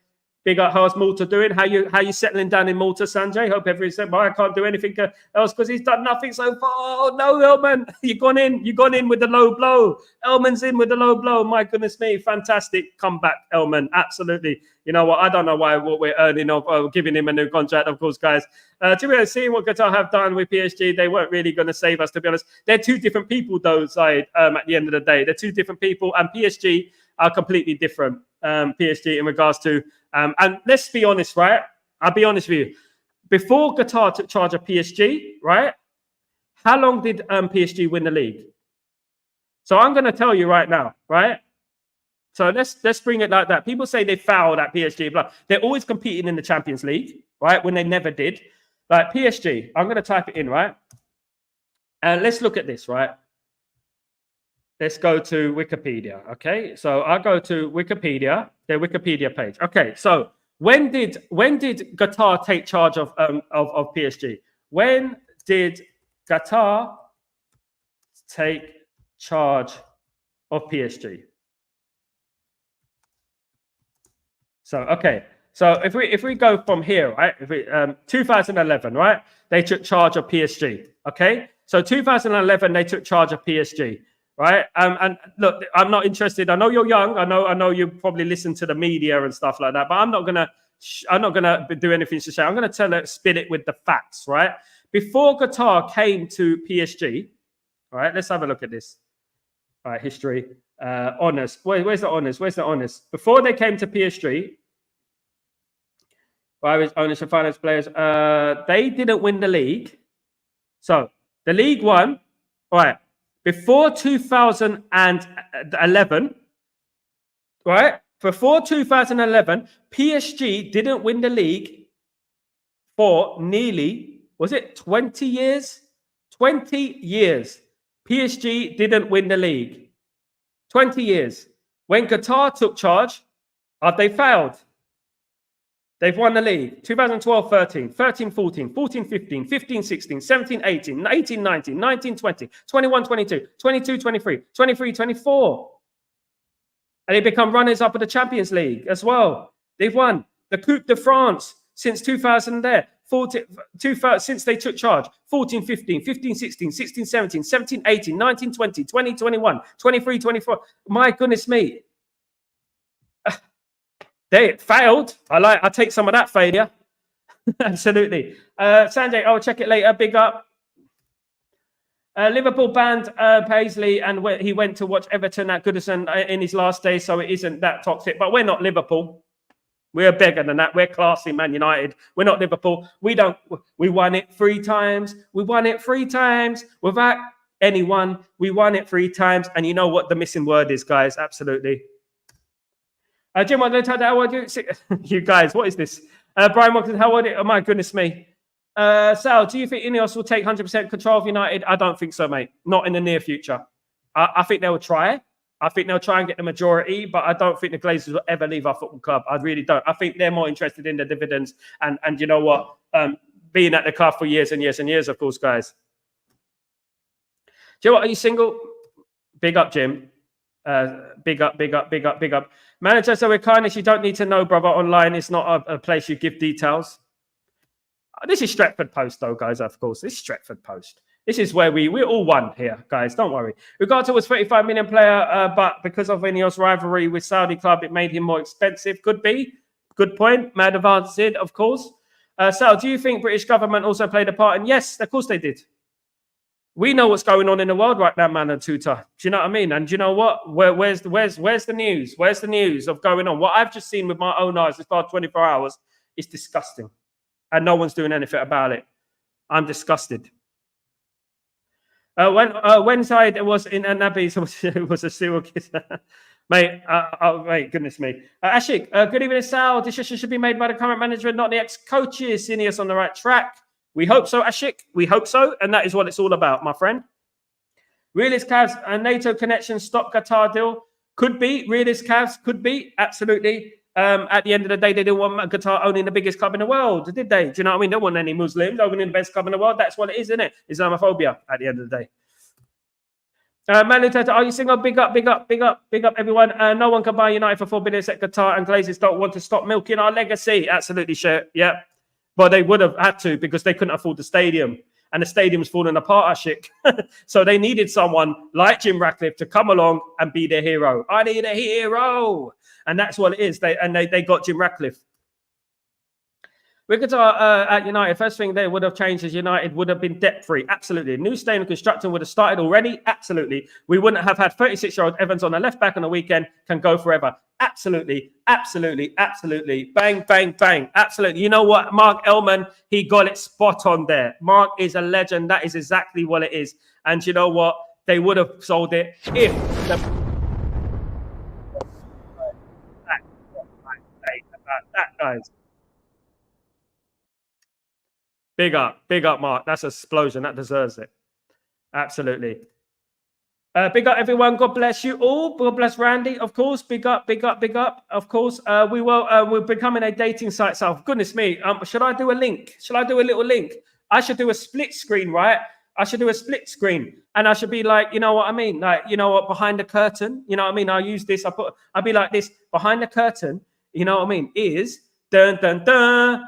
Big up, how's Malta doing? How you settling down in Malta, Sanjay? Hope everyone's saying, I can't do anything else because he's done nothing so far. Oh, no, Elman, you've gone in with the low blow. Elman's in with the low blow. My goodness me, fantastic comeback, Elman. Absolutely. You know what? I don't know what we're earning of giving him a new contract, of course, guys. To be honest, seeing what Qatar have done with PSG, they weren't really going to save us, to be honest. They're two different people, though, Zaid, at the end of the day. They're two different people, and PSG are completely different. PSG in regards to and let's be honest, right? I'll be honest with you. Before Qatar took charge of PSG, right? How long did PSG win the league? So I'm going to tell you right now, right? So let's bring it like that. People say they fouled at PSG, but they're always competing in the Champions League, right? When they never did. Like PSG, I'm going to type it in, right? And let's look at this, right? Let's go to Wikipedia, okay? So I'll go to Wikipedia, their Wikipedia page. Okay, so when did Qatar take charge of PSG? When did Qatar take charge of PSG? So okay, so if we go from here, right? 2011, right? They took charge of PSG. Okay, so 2011 they took charge of PSG. Right. And look, I'm not interested. I know you're young. I know you probably listen to the media and stuff like that. But I'm not gonna do anything to say. I'm gonna spin it with the facts. Right. Before Qatar came to PSG, all right. Let's have a look at this. All right, history, honors. Where's the honors? Where's the honors? Before they came to PSG, right, owners and finance players. They didn't win the league. So the league won. All right. Before 2011, right? Before 2011, PSG didn't win the league for nearly, was it 20 years? 20 years. PSG didn't win the league. 20 years. When Qatar took charge, they failed. They've won the league. 2012-13, 13-14, 14-15, 15-16, 17-18, 18-19, 19-20, 21-22, 22-23, 23-24. And they become runners-up of the Champions League as well. They've won the Coupe de France since 2000 there. Since they took charge. 14-15, 15-16, 16-17, 17-18, 19-20, 20-21, 23-24. My goodness me. They failed. I take some of that failure. Absolutely. Sanjay, I'll check it later. Big up. Liverpool banned Paisley and he went to watch Everton at Goodison in his last day, so it isn't that toxic. But we're not Liverpool. We're bigger than that. We're classy, Man United. We're not Liverpool. We won it 3 times. We won it 3 times without anyone. We won it 3 times. And you know what the missing word is, guys? Absolutely. Jim, how are you? You guys, what is this? Brian Watkins, how are you? Oh, my goodness me. Sal, do you think Ineos will take 100% control of United? I don't think so, mate. Not in the near future. I think they will try. I think they'll try and get the majority, but I don't think the Glazers will ever leave our football club. I really don't. I think they're more interested in the dividends and you know what? Being at the club for years and years and years, of course, guys. Do you know what? Are you single? Big up, Jim. Big up. Manager, so with kindness, you don't need to know, brother. Online, it's not a place you give details. This is Stretford Post, though, guys, of course. This is Stretford Post. This is where we're all one here, guys. Don't worry. Ricardo was 35 million player, but because of Ineos rivalry with Saudi club, it made him more expensive. Could be. Good point. Mad Advance did, of course. Sal, do you think British government also played a part? And yes, of course they did. We know what's going on in the world right now, man, and Tutor. Do you know what I mean? And do you know what? Where's the news? Where's the news of going on? What I've just seen with my own eyes this past 24 hours is disgusting. And no one's doing anything about it. I'm disgusted. When Zaid was in Nabi, it was a serial killer. Mate, mate, goodness me. Ashik, good evening, Sal. Decision should be made by the current management, not the ex-coaches. Ineos on the right track. We hope so, Ashik. We hope so. And that is what it's all about, my friend. Realist Cavs and NATO connection stop Qatar deal. Could be. Realist Cavs could be. Absolutely. At the end of the day, they didn't want Qatar owning the biggest club in the world, did they? Do you know what I mean? They don't want any Muslims owning the best club in the world. That's what it is, isn't it? Islamophobia at the end of the day. Manu Tata, are you single? Big up, big up, big up, big up, everyone. No one can buy United for 4 billion at Qatar, and Glazers don't want to stop milking our legacy. Absolutely, sure. Yeah. But they would have had to because they couldn't afford the stadium. And the stadium's falling apart, shit. So they needed someone like Jim Ratcliffe to come along and be their hero. I need a hero. And that's what it is. They got Jim Ratcliffe. Qatar at United, first thing they would have changed is United would have been debt-free. Absolutely. New stadium construction would have started already. Absolutely. We wouldn't have had 36-year-old Evans on the left back on the weekend. Can go forever. Absolutely. Absolutely. Absolutely. Bang, bang, bang. Absolutely. You know what? Mark Ellman, he got it spot on there. Mark is a legend. That is exactly what it is. And you know what? They would have sold it if the... that, guys. Big up, Mark. That's an explosion. That deserves it. Absolutely. Big up, everyone. God bless you all. God bless Randy, of course. Big up, big up, big up. Of course, we're becoming a dating site. So, goodness me, should I do a link? Should I do a little link? I should do a split screen, right? I should do a split screen, and I should be like, you know what I mean? Like, you know what? Behind the curtain, you know what I mean? I'll use this. I'll be like this. Behind the curtain, you know what I mean? Is dun dun dun.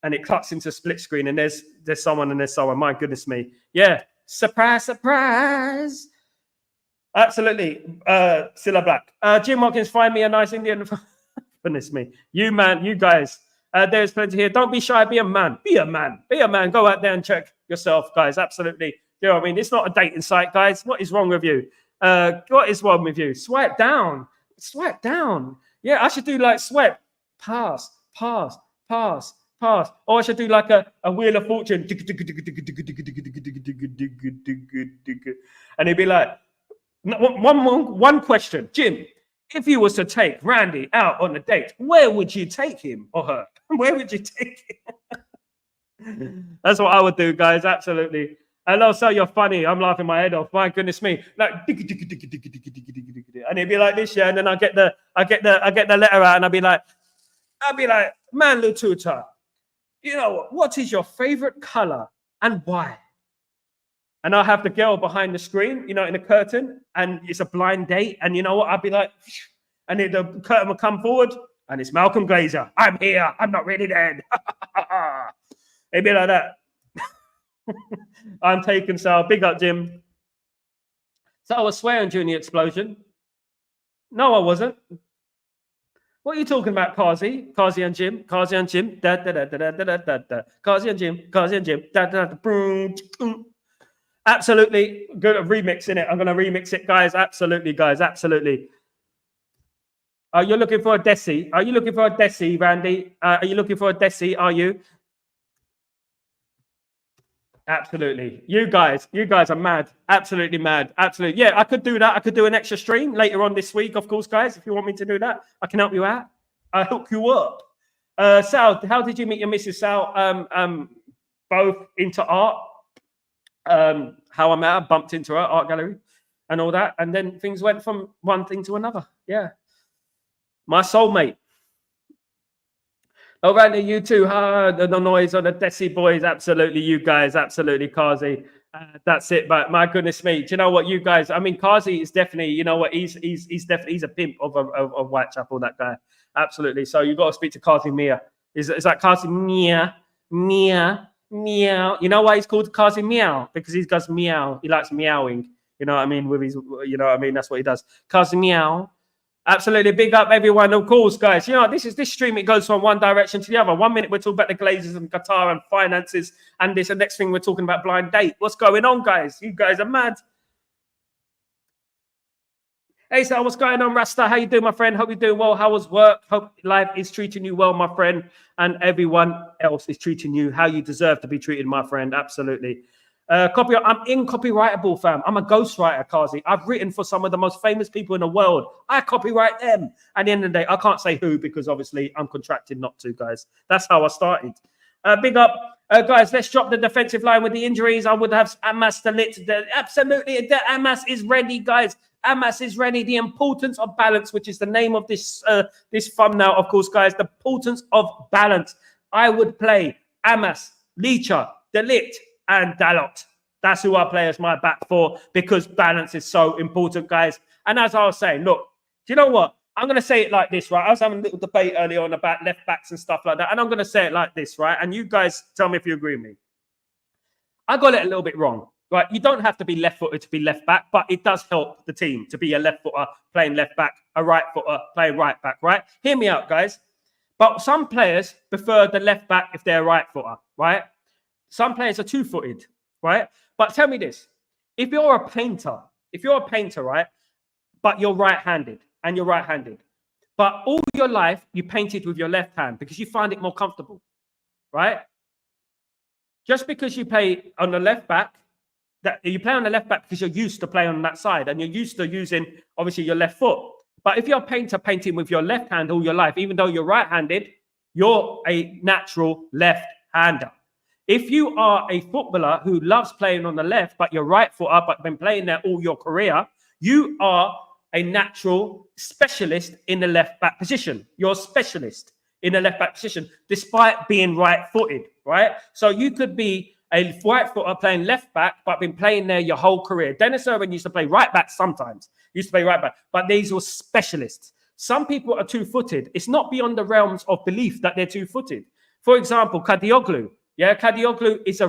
And it cuts into split screen, and there's someone and there's someone. My goodness me. Yeah. Surprise, surprise. Absolutely. Silla Black. Jim Watkins, find me a nice Indian. Goodness me. You, man, you guys. There's plenty here. Don't be shy. Be a man. Be a man. Be a man. Go out there and check yourself, guys. Absolutely. You know what I mean? It's not a dating site, guys. What is wrong with you? What is wrong with you? Swipe down. Swipe down. Yeah, I should do like swipe. Pass, pass, pass. Pass. Or I should do like a Wheel of Fortune. And he'd be like, one question. Jim, if you was to take Randy out on a date, where would you take him or her? Where would you take him? That's what I would do, guys. Absolutely. Hello, so you're funny. I'm laughing my head off. My goodness me. Like, and he'd be like this, yeah. And then I get the letter out, and I'd be like, man, Lututa, you know, what is your favorite color and why? And I'll have the girl behind the screen, you know, in the curtain, and it's a blind date. And you know what? I'd be like, and the curtain will come forward, and it's Malcolm Glazer. I'm here. I'm not really dead. It'd be like that. I'm taking Sal. Big up, Jim. So I was swearing during the explosion. No, I wasn't. What are you talking about, Kazi? Kazi and Jim. Kazi and Jim. Da da da da da da da da. Kazi and Jim. Kazi and Jim. Da da da. Boom. Absolutely. Good remix in it. I'm gonna remix it, guys. Absolutely, guys. Absolutely. Are you looking for a Desi? Are you looking for a Desi, Randy? Are you looking for a Desi? Are you? Absolutely. You guys are mad. Absolutely mad. Absolutely. Yeah, I could do that. I could do an extra stream later on this week, of course, guys. If you want me to do that, I can help you out. I'll hook you up. Sal, how did you meet your missus, Sal? Both into art. How I met her, bumped into her art gallery and all that. And then things went from one thing to another. Yeah. My soulmate. Oh, Randy, you too. The noise on the Desi boys. Absolutely, you guys. Absolutely, Kazi. That's it. But my goodness me, do you know what, you guys? I mean, Kazi is definitely, you know what? He's a pimp of Whitechapel. That guy. Absolutely. So you got to speak to Kazi Mia. It's like Kazi Mia, Mia, meow. You know why he's called Kazi Meow? Because he does meow. He likes meowing. You know what I mean? With his, you know what I mean? That's what he does. Kazi Meow. Absolutely. Big up, everyone. Of course, guys. You know, this stream, it goes from one direction to the other. 1 minute, we're talking about the Glazers and Qatar and finances. And the next thing, we're talking about blind date. What's going on, guys? You guys are mad. Hey, Sal, what's going on, Rasta? How you doing, my friend? Hope you're doing well. How was work? Hope life is treating you well, my friend. And everyone else is treating you how you deserve to be treated, my friend. Absolutely. I'm incopyrightable, fam. I'm a ghostwriter, Kazi. I've written for some of the most famous people in the world. I copyright them. At the end of the day, I can't say who because obviously I'm contracted not to, guys. That's how I started. Big up, guys. Let's drop the defensive line with the injuries. I would have Amas the lit. Absolutely, Amas is ready, guys. Amas is ready. The importance of balance, which is the name of this thumbnail, of course, guys. The importance of balance. I would play Amas, Licha, Delit, and Dalot. That's who I play as my back four because balance is so important, guys. And as I was saying, look, do you know what? I'm going to say it like this, right? I was having a little debate earlier on about left backs and stuff like that. And I'm going to say it like this, right? And you guys tell me if you agree with me. I got it a little bit wrong, right? You don't have to be left-footed to be left back, but it does help the team to be a left footer playing left back, a right footer playing right back, right? Hear me out, guys. But some players prefer the left back if they're a right footer, right? Some players are two-footed, right? But tell me this. If you're a painter, right, but you're right-handed, but all your life you painted with your left hand because you find it more comfortable, right? Just because you play on the left back, that you play on the left back because you're used to playing on that side and you're used to using, obviously, your left foot. But if you're a painter painting with your left hand all your life, even though you're right-handed, you're a natural left-hander. If you are a footballer who loves playing on the left, but you're right footer, but been playing there all your career, you are a natural specialist in the left back position. You're a specialist in the left back position, despite being right footed, right? So you could be a right footer playing left back, but been playing there your whole career. Dennis Irwin used to play right back sometimes, but these were specialists. Some people are two-footed. It's not beyond the realms of belief that they're two-footed. For example, Kadioglu. Yeah, Kadioglu is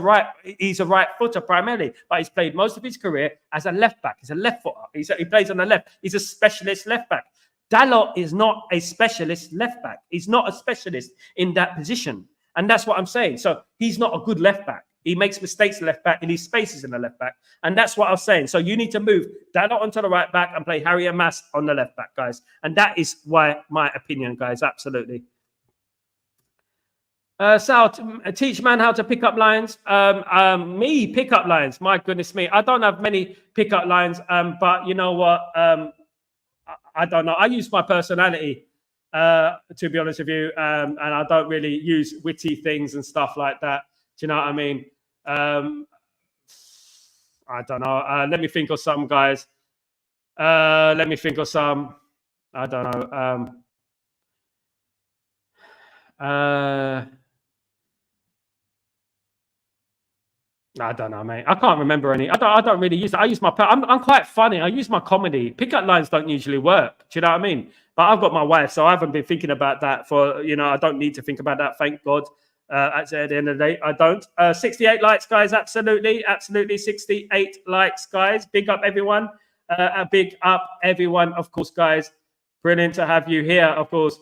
he's a right footer primarily, but he's played most of his career as a left back. He's a left footer. He plays on the left. He's a specialist left back. Dalot is not a specialist left back. He's not a specialist in that position. And that's what I'm saying. So he's not a good left back. He makes mistakes left back and he spaces in the left back. And that's what I was saying. So you need to move Dalot onto the right back and play Harry Mas on the left back, guys. And that is why my opinion, guys. Absolutely. Sal, teach man how to pick up lines. Me pick up lines. My goodness me, I don't have many pickup lines. But you know what? I don't know. I use my personality, to be honest with you, and I don't really use witty things and stuff like that. Do you know what I mean? I don't know. Let me think of some, guys. Let me think of some. I don't know. I don't know, mate. I can't remember any. I don't really use it. I use my. I'm quite funny. I use my comedy. Pickup lines don't usually work. Do you know what I mean? But I've got my wife, so I haven't been thinking about that for. I don't need to think about that. Thank God. At the end of the day, I don't. 68 likes, guys. Absolutely. 68 likes, guys. Big up everyone. Big up everyone, of course, guys. Brilliant to have you here, of course.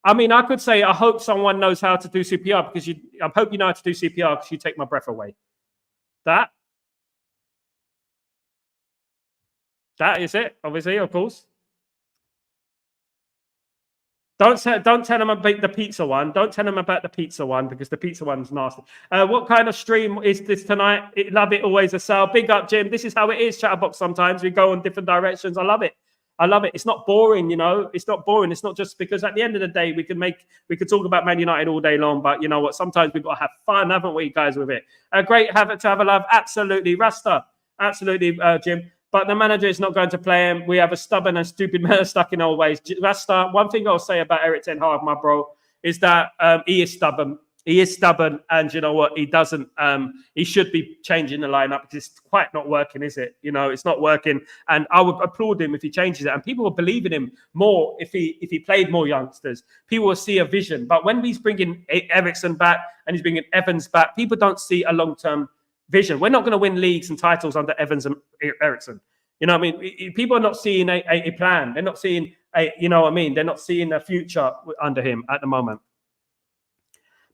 I mean, I could say, I hope someone knows how to do CPR because I hope you know how to do CPR because you take my breath away. That is it, obviously, of course. Don't tell them about the pizza one. Don't tell them about the pizza one because the pizza one's nasty. What kind of stream is this tonight? Love it always, a Sal. Big up, Jim. This is how it is, Chatterbox. Sometimes we go in different directions. I love it. It's not boring, It's not boring. It's not just because at the end of the day, we could talk about Man United all day long, but you know what? Sometimes we've got to have fun, haven't we, guys, with it? Great to have a love. Absolutely. Rasta. Absolutely, Jim. But the manager is not going to play him. We have a stubborn and stupid man stuck in our ways. Rasta, one thing I'll say about Erik ten Hag, my bro, is that he is stubborn. He is stubborn, and you know what? He doesn't. He should be changing the lineup because it's quite not working, is it? It's not working. And I would applaud him if he changes it. And people will believe in him more if he played more youngsters. People will see a vision. But when he's bringing Eriksen back and he's bringing Evans back, people don't see a long-term vision. We're not going to win leagues and titles under Evans and Eriksen. You know what I mean? People are not seeing a plan. They're not seeing They're not seeing a future under him at the moment.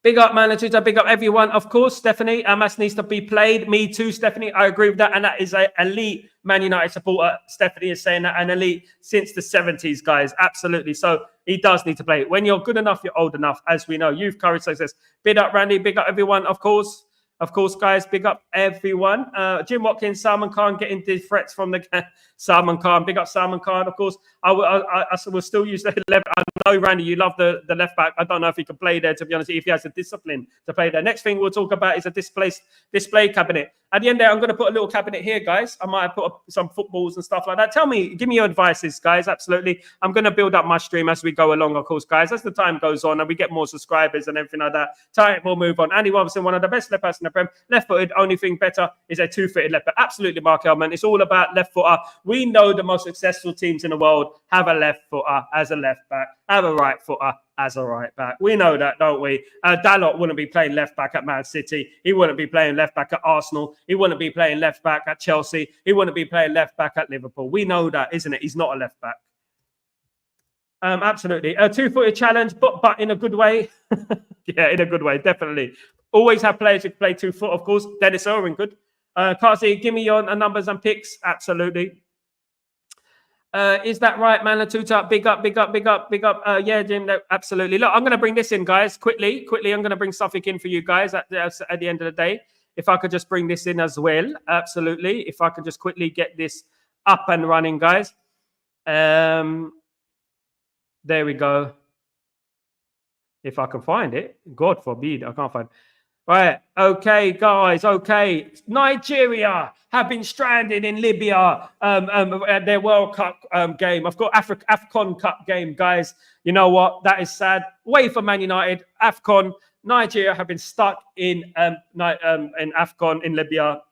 Big up managers, big up everyone. Of course, Stephanie, Amas needs to be played. Me too, Stephanie. I agree with that. And that is an elite Man United supporter. Stephanie is saying that, an elite since the 70s, guys. Absolutely. So he does need to play. When you're good enough, you're old enough. As we know, youth, courage, success. Big up, Randy. Big up everyone, of course. Of course, guys, big up everyone. Jim Watkins, Salman Khan getting the threats from the Salman Khan. Big up Salman Khan, of course. I will still use the left. I know, Randy, you love the left back. I don't know if he can play there, to be honest, if he has the discipline to play there. Next thing we'll talk about is a display cabinet. At the end there, I'm going to put a little cabinet here, guys. I might have put up some footballs and stuff like that. Give me your advices, guys. Absolutely. I'm going to build up my stream as we go along, of course, guys. As the time goes on and we get more subscribers and everything like that, time will move on. Andy Robinson, one of the best left backs in the Prem. Left-footed, only thing better is a two-footed left back. Absolutely, Mark Elman. It's all about left footer. We know the most successful teams in the world have a left footer as a left back, have a right footer as a right back. We know that, don't we? Dalot wouldn't be playing left back at Man City. He wouldn't be playing left back at Arsenal. He wouldn't be playing left back at Chelsea. He wouldn't be playing left back at Liverpool. We know that, isn't it? He's not a left back. Absolutely. A two-footed challenge, but in a good way. Yeah, in a good way, definitely. Always have players who play 2 foot, of course. Dennis Irwin, good. Kasi, give me your numbers and picks. Absolutely. Is that right, man? Latuta, big up, big up, big up, big up. Yeah, Jim, no, absolutely. Look, I'm going to bring this in, guys, quickly. I'm going to bring something in for you guys at the end of the day. If I could just bring this in as well. Absolutely. If I could just quickly get this up and running, guys. There we go. If I can find it. God forbid, I can't find it. Right. Okay, guys. Okay. Nigeria have been stranded in Libya at their World Cup game. I've got AFCON Cup game, guys. You know what? That is sad. Way for Man United. AFCON. Nigeria have been stuck in AFCON in Libya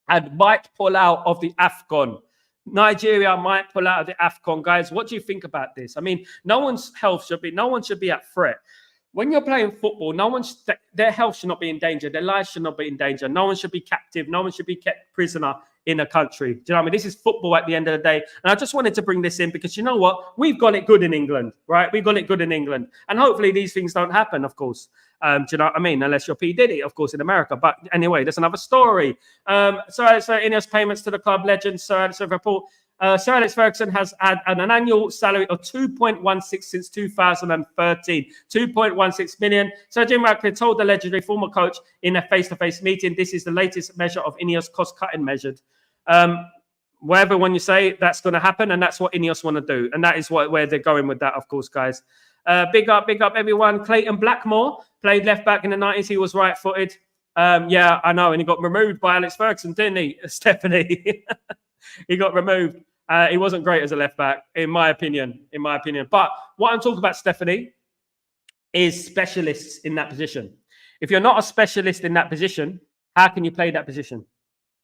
and might pull out of the AFCON. Nigeria might pull out of the AFCON, guys. What do you think about this? I mean, no one should be at threat. When you're playing football, their health should not be in danger. Their lives should not be in danger. No one should be captive. No one should be kept prisoner in a country. Do you know what I mean? This is football at the end of the day. And I just wanted to bring this in because you know what? We've got it good in England, right? We've got it good in England. And hopefully these things don't happen, of course. Do you know what I mean? Unless you're P. Diddy, of course, in America. But anyway, that's another story. So Ineos payments to the club legend, Sir Alex report. Sir Alex Ferguson has had an annual salary of 2.16 since 2013. 2.16 million. Sir Jim Ratcliffe told the legendary former coach in a face-to-face meeting, this is the latest measure of Ineos cost-cutting measured. Whatever when you say, that's going to happen, and that's what Ineos want to do. And that is where they're going with that, of course, guys. Big up, everyone. Clayton Blackmore played left back in the 90s. He was right-footed. Yeah, I know. And he got removed by Alex Ferguson, didn't he, Stephanie? He got removed. He wasn't great as a left back, in my opinion. But what I'm talking about, Stephanie, is specialists in that position. If you're not a specialist in that position, how can you play that position?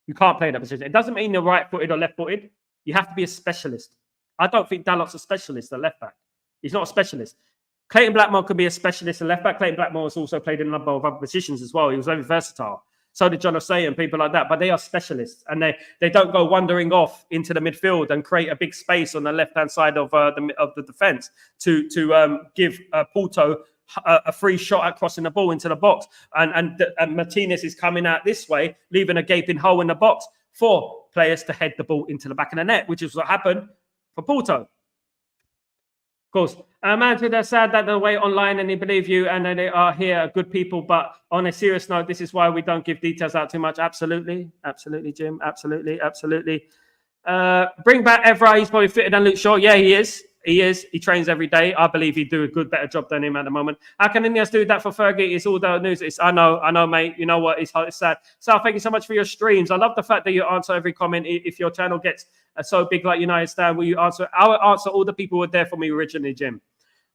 You can't play that position. It doesn't mean you're right-footed or left-footed. You have to be a specialist. I don't think Dalot's a specialist at left back. He's not a specialist. Clayton Blackmore could be a specialist at left back. Clayton Blackmore has also played in a number of other positions as well. He was very versatile. So did John O'Shea and people like that. But they are specialists. And they don't go wandering off into the midfield and create a big space on the left-hand side of the defence to give Porto a free shot at crossing the ball into the box. And Martinez is coming out this way, leaving a gaping hole in the box for players to head the ball into the back of the net, which is what happened for Porto. Of course, man, they're sad that they wait online and they believe you and they are here, good people. But on a serious note, this is why we don't give details out too much. Absolutely, Jim. Absolutely. Bring back Evra. He's probably fitter than Luke Shaw. Yeah, he is. He trains every day. I believe he'd do a better job than him at the moment. How can Ineos do that for Fergie? It's all the news. I know, mate. You know what? It's sad. Sal, thank you so much for your streams. I love the fact that you answer every comment. If your channel gets so big like United Stand, will you answer? I'll answer all the people who were there for me originally, Jim.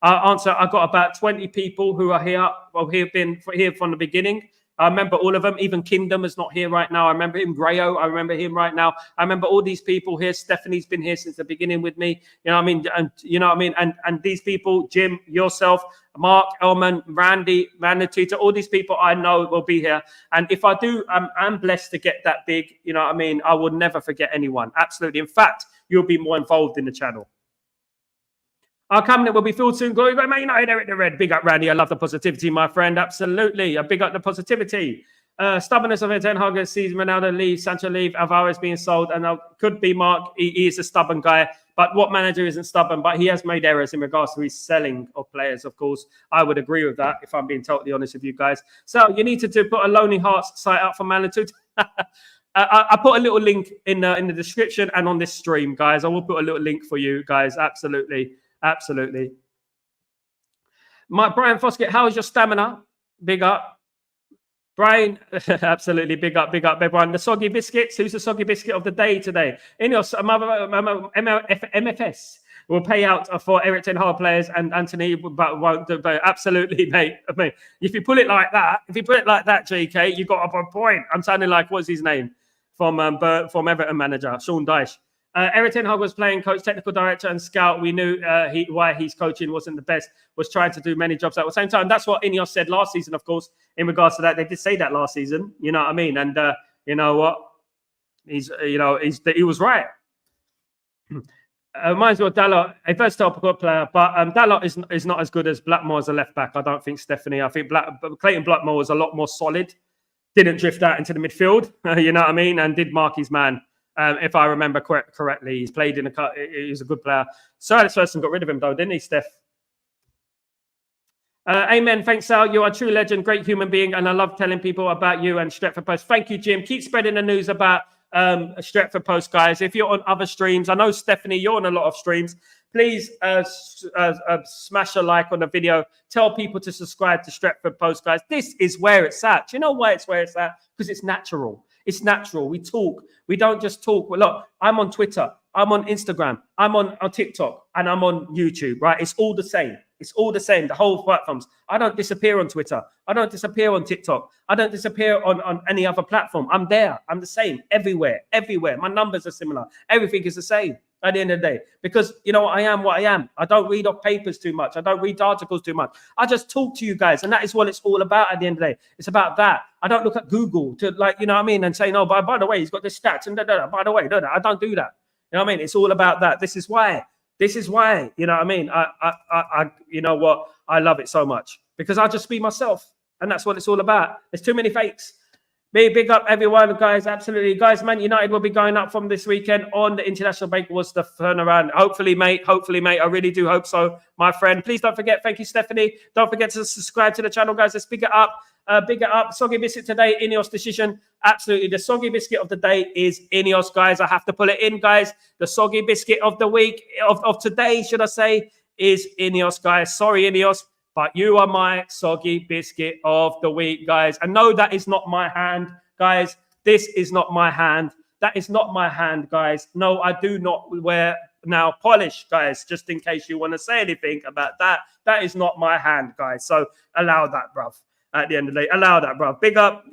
I've got about 20 people who are here, who have been here from the beginning. I remember all of them. Even Kingdom is not here right now. I remember him. Grayo, I remember him right now. I remember all these people here. Stephanie's been here since the beginning with me. You know what I mean? And you know what I mean? And these people, Jim, yourself, Mark, Elman, Randy, Manatita, all these people I know will be here. And if I do, I'm blessed to get that big. You know what I mean? I will never forget anyone. Absolutely. In fact, you'll be more involved in the channel. Our cabinet will be filled soon. Glory to Man United, Eric the Red. Big up, Randy. I love the positivity, my friend. Absolutely. A big up the positivity. Stubbornness of Ten Hag sees Ronaldo leave, Sancho leave, Alvarez being sold, and could be Mark. He is a stubborn guy. But what manager isn't stubborn? But he has made errors in regards to his selling of players, of course. I would agree with that, if I'm being totally honest with you guys. So you need to put a Lonely Hearts site up for Manatut. I put a little link in the description and on this stream, guys. I will put a little link for you guys. Absolutely. Brian Foskett, how is your stamina? Big up. Brian, absolutely. Big up, everyone. The soggy biscuits. Who's the soggy biscuit of the day today? Ineos, MFS. will pay out for Eric Ten Hag players and Anthony, but won't do. But absolutely, mate. I mean, if you put it like that, JK, you got a point. I'm sounding like what's his name from Everton manager Sean Dyche. Eric Ten Hag was playing coach, technical director, and scout. We knew why his coaching wasn't the best. Was trying to do many jobs at the same time. That's what Ineos said last season, of course. In regards to that, they did say that last season. You know what I mean? And you know what? He was right. Reminds me of Dalot, a versatile player, but Dalot is not as good as Blackmore as a left back. I don't think, Stephanie. I think Clayton Blackmore was a lot more solid. Didn't drift out into the midfield. You know what I mean? And did mark his man. If I remember correctly, he's played in a cut. He's a good player. Sir Alex Ferguson got rid of him though, didn't he, Steph? Amen. Thanks, Sal. You are a true legend, great human being, and I love telling people about you and Stretford Post. Thank you, Jim. Keep spreading the news about Stretford Post, guys. If you're on other streams, I know Stephanie, you're on a lot of streams. Please smash a like on the video. Tell people to subscribe to Stretford Post, guys. This is where it's at. Do you know why it's where it's at? Because it's natural. It's natural. We talk. We don't just talk. Well, look, I'm on Twitter. I'm on Instagram. I'm on TikTok. And I'm on YouTube, right? It's all the same. It's all the same. The whole platforms. I don't disappear on Twitter. I don't disappear on TikTok. I don't disappear on any other platform. I'm there. I'm the same everywhere. Everywhere. My numbers are similar. Everything is the same at the end of the day. Because, you know, I am what I am. I don't read off papers too much. I don't read articles too much. I just talk to you guys. And that is what it's all about at the end of the day. It's about that. I don't look at Google to, like, you know what I mean, and say, no, by the way, he's got this stats and by the way, I don't do that. You know what I mean? It's all about that. This is why, you know what I mean? I you know what? I love it so much because I just be myself. And that's what it's all about. There's too many fakes. Big up everyone, guys. Absolutely. Guys, Man United will be going up from this weekend on the international break. Was the turnaround. Hopefully, mate. I really do hope so, my friend. Please don't forget. Thank you, Stephanie. Don't forget to subscribe to the channel, guys. Let's big it up. Soggy biscuit today, Ineos decision. Absolutely. The soggy biscuit of the day is Ineos, guys. I have to pull it in, guys. The soggy biscuit of the week, of today, should I say, is Ineos, guys. Sorry, Ineos, but you are my soggy biscuit of the week, guys. And no, that is not my hand, guys. This is not my hand. That is not my hand, guys. No, I do not wear now polish, guys, just in case you want to say anything about that. That is not my hand, guys. So allow that, bruv. At the end of the day, allow that, bro. Big up.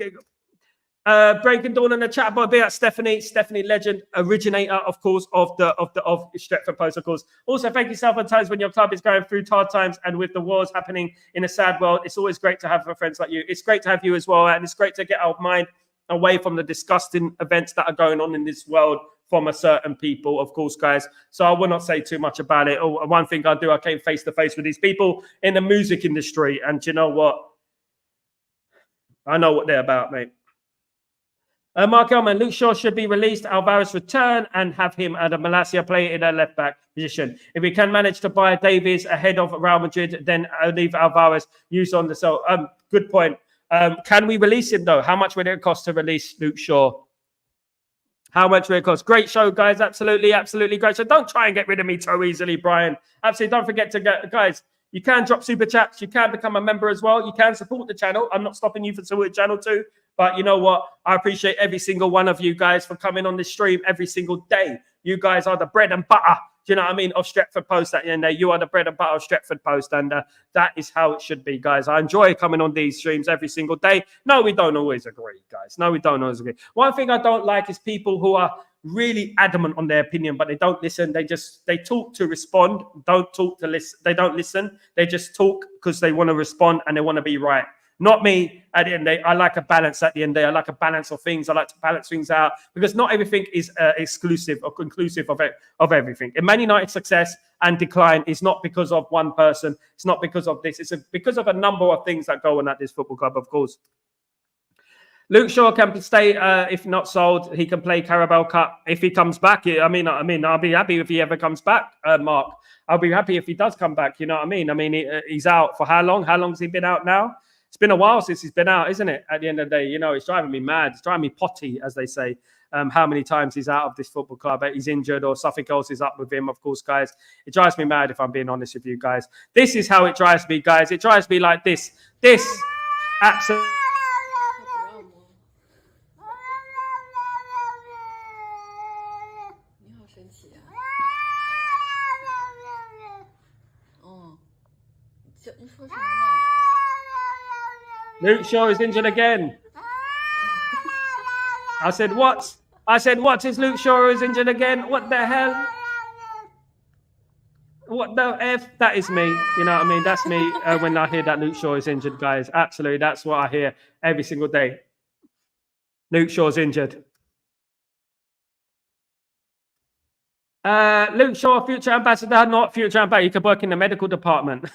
Breaking Dawn in the chat, but big up Stephanie, legend, originator, of course, of Stretford Post, of course. Also, thank yourself at times when your club is going through hard times and with the wars happening in a sad world. It's always great to have friends like you. It's great to have you as well, and it's great to get our mind away from the disgusting events that are going on in this world from a certain people, of course, guys. So I will not say too much about it. One thing I do, I came face to face with these people in the music industry, and you know what? I know what they're about, mate. Mark Elman, Luke Shaw should be released. Alvarez return and have him and Malacia play in a left back position. If we can manage to buy Davies ahead of Real Madrid, then leave Alvarez used on the sell. Good point. Can we release him though? How much would it cost to release Luke Shaw? How much will it cost? Great show, guys. Absolutely great. So don't try and get rid of me so easily, Brian. Absolutely. Don't forget to get, guys. You can drop super chats. You can become a member as well. You can support the channel. I'm not stopping you from supporting the channel too. But you know what? I appreciate every single one of you guys for coming on this stream every single day. You guys are the bread and butter, do you know what I mean, of Stretford Post at the end there. You are the bread and butter of Stretford Post. And that is how it should be, guys. I enjoy coming on these streams every single day. No, we don't always agree, guys. No, we don't always agree. One thing I don't like is people who are really adamant on their opinion, but they don't listen. They talk to respond, don't talk to listen. They don't listen. They just talk because they want to respond and they want to be right. Not me. At the end of the day, I like a balance. At the end of the day, I like a balance of things. I like to balance things out because not everything is exclusive or conclusive of everything. And Man United's success and decline is not because of one person. It's not because of this. It's because of a number of things that go on at this football club, of course. Luke Shaw can stay if not sold. He can play Carabao Cup if he comes back. I mean, I'll be happy if he ever comes back, Mark. I'll be happy if he does come back. You know what I mean? I mean, he's out for how long? How long has he been out now? It's been a while since he's been out, isn't it? At the end of the day, you know, it's driving me mad. It's driving me potty, as they say. How many times he's out of this football club? He's injured or something else is up with him, of course, guys. It drives me mad if I'm being honest with you guys. This is how it drives me, guys. It drives me like this. This absolutely. Luke Shaw is injured again. I said, what? I said, what is Luke Shaw is injured again? What the hell? What the F? That is me. You know what I mean? That's me when I hear that Luke Shaw is injured, guys. Absolutely. That's what I hear every single day. Luke Shaw's injured. Luke Shaw, future ambassador, not future ambassador. He could work in the medical department.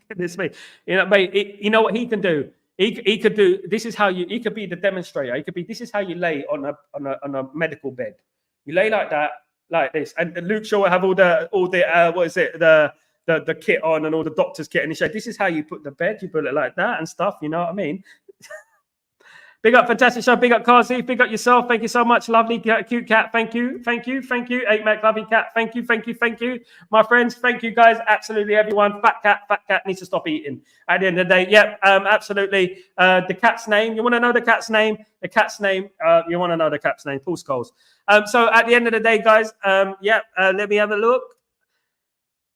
Goodness me. You know, mate, you know what he can do? He could do, this is how you, he could be the demonstrator. He could be, this is how you lay on a medical bed. You lay like that, like this. And Luke Shaw will have all the what is it? The kit on and all the doctor's kit. And he said, this is how you put the bed. You put it like that and stuff. You know what I mean? Big up, fantastic show. Big up, Kazi. Big up yourself. Thank you so much. Lovely, cute cat. Thank you. 8 Mac, lovely cat. Thank you. My friends, thank you guys. Absolutely, everyone. Fat cat needs to stop eating. At the end of the day, yep, absolutely. The cat's name. You want to know the cat's name? The cat's name. You want to know the cat's name? Paul Scholes. So at the end of the day, guys, let me have a look.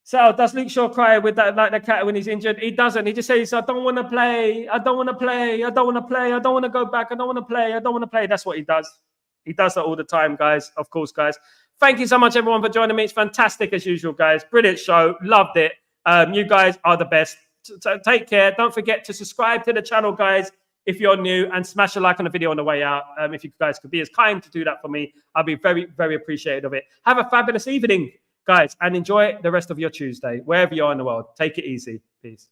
So does Luke Shaw cry with that like the cat when he's injured? He doesn't. He just says, I don't want to play. I don't want to play. I don't want to play. I don't want to go back. I don't want to play. I don't want to play. That's what he does. He does that all the time, guys. Of course, guys. Thank you so much, everyone, for joining me. It's fantastic as usual, guys. Brilliant show. Loved it. You guys are the best. So take care. Don't forget to subscribe to the channel, guys, if you're new, and smash a like on the video on the way out. If you guys could be as kind to do that for me, I'll be very, very appreciative of it. Have a fabulous evening, guys, and enjoy the rest of your Tuesday, wherever you are in the world. Take it easy. Peace.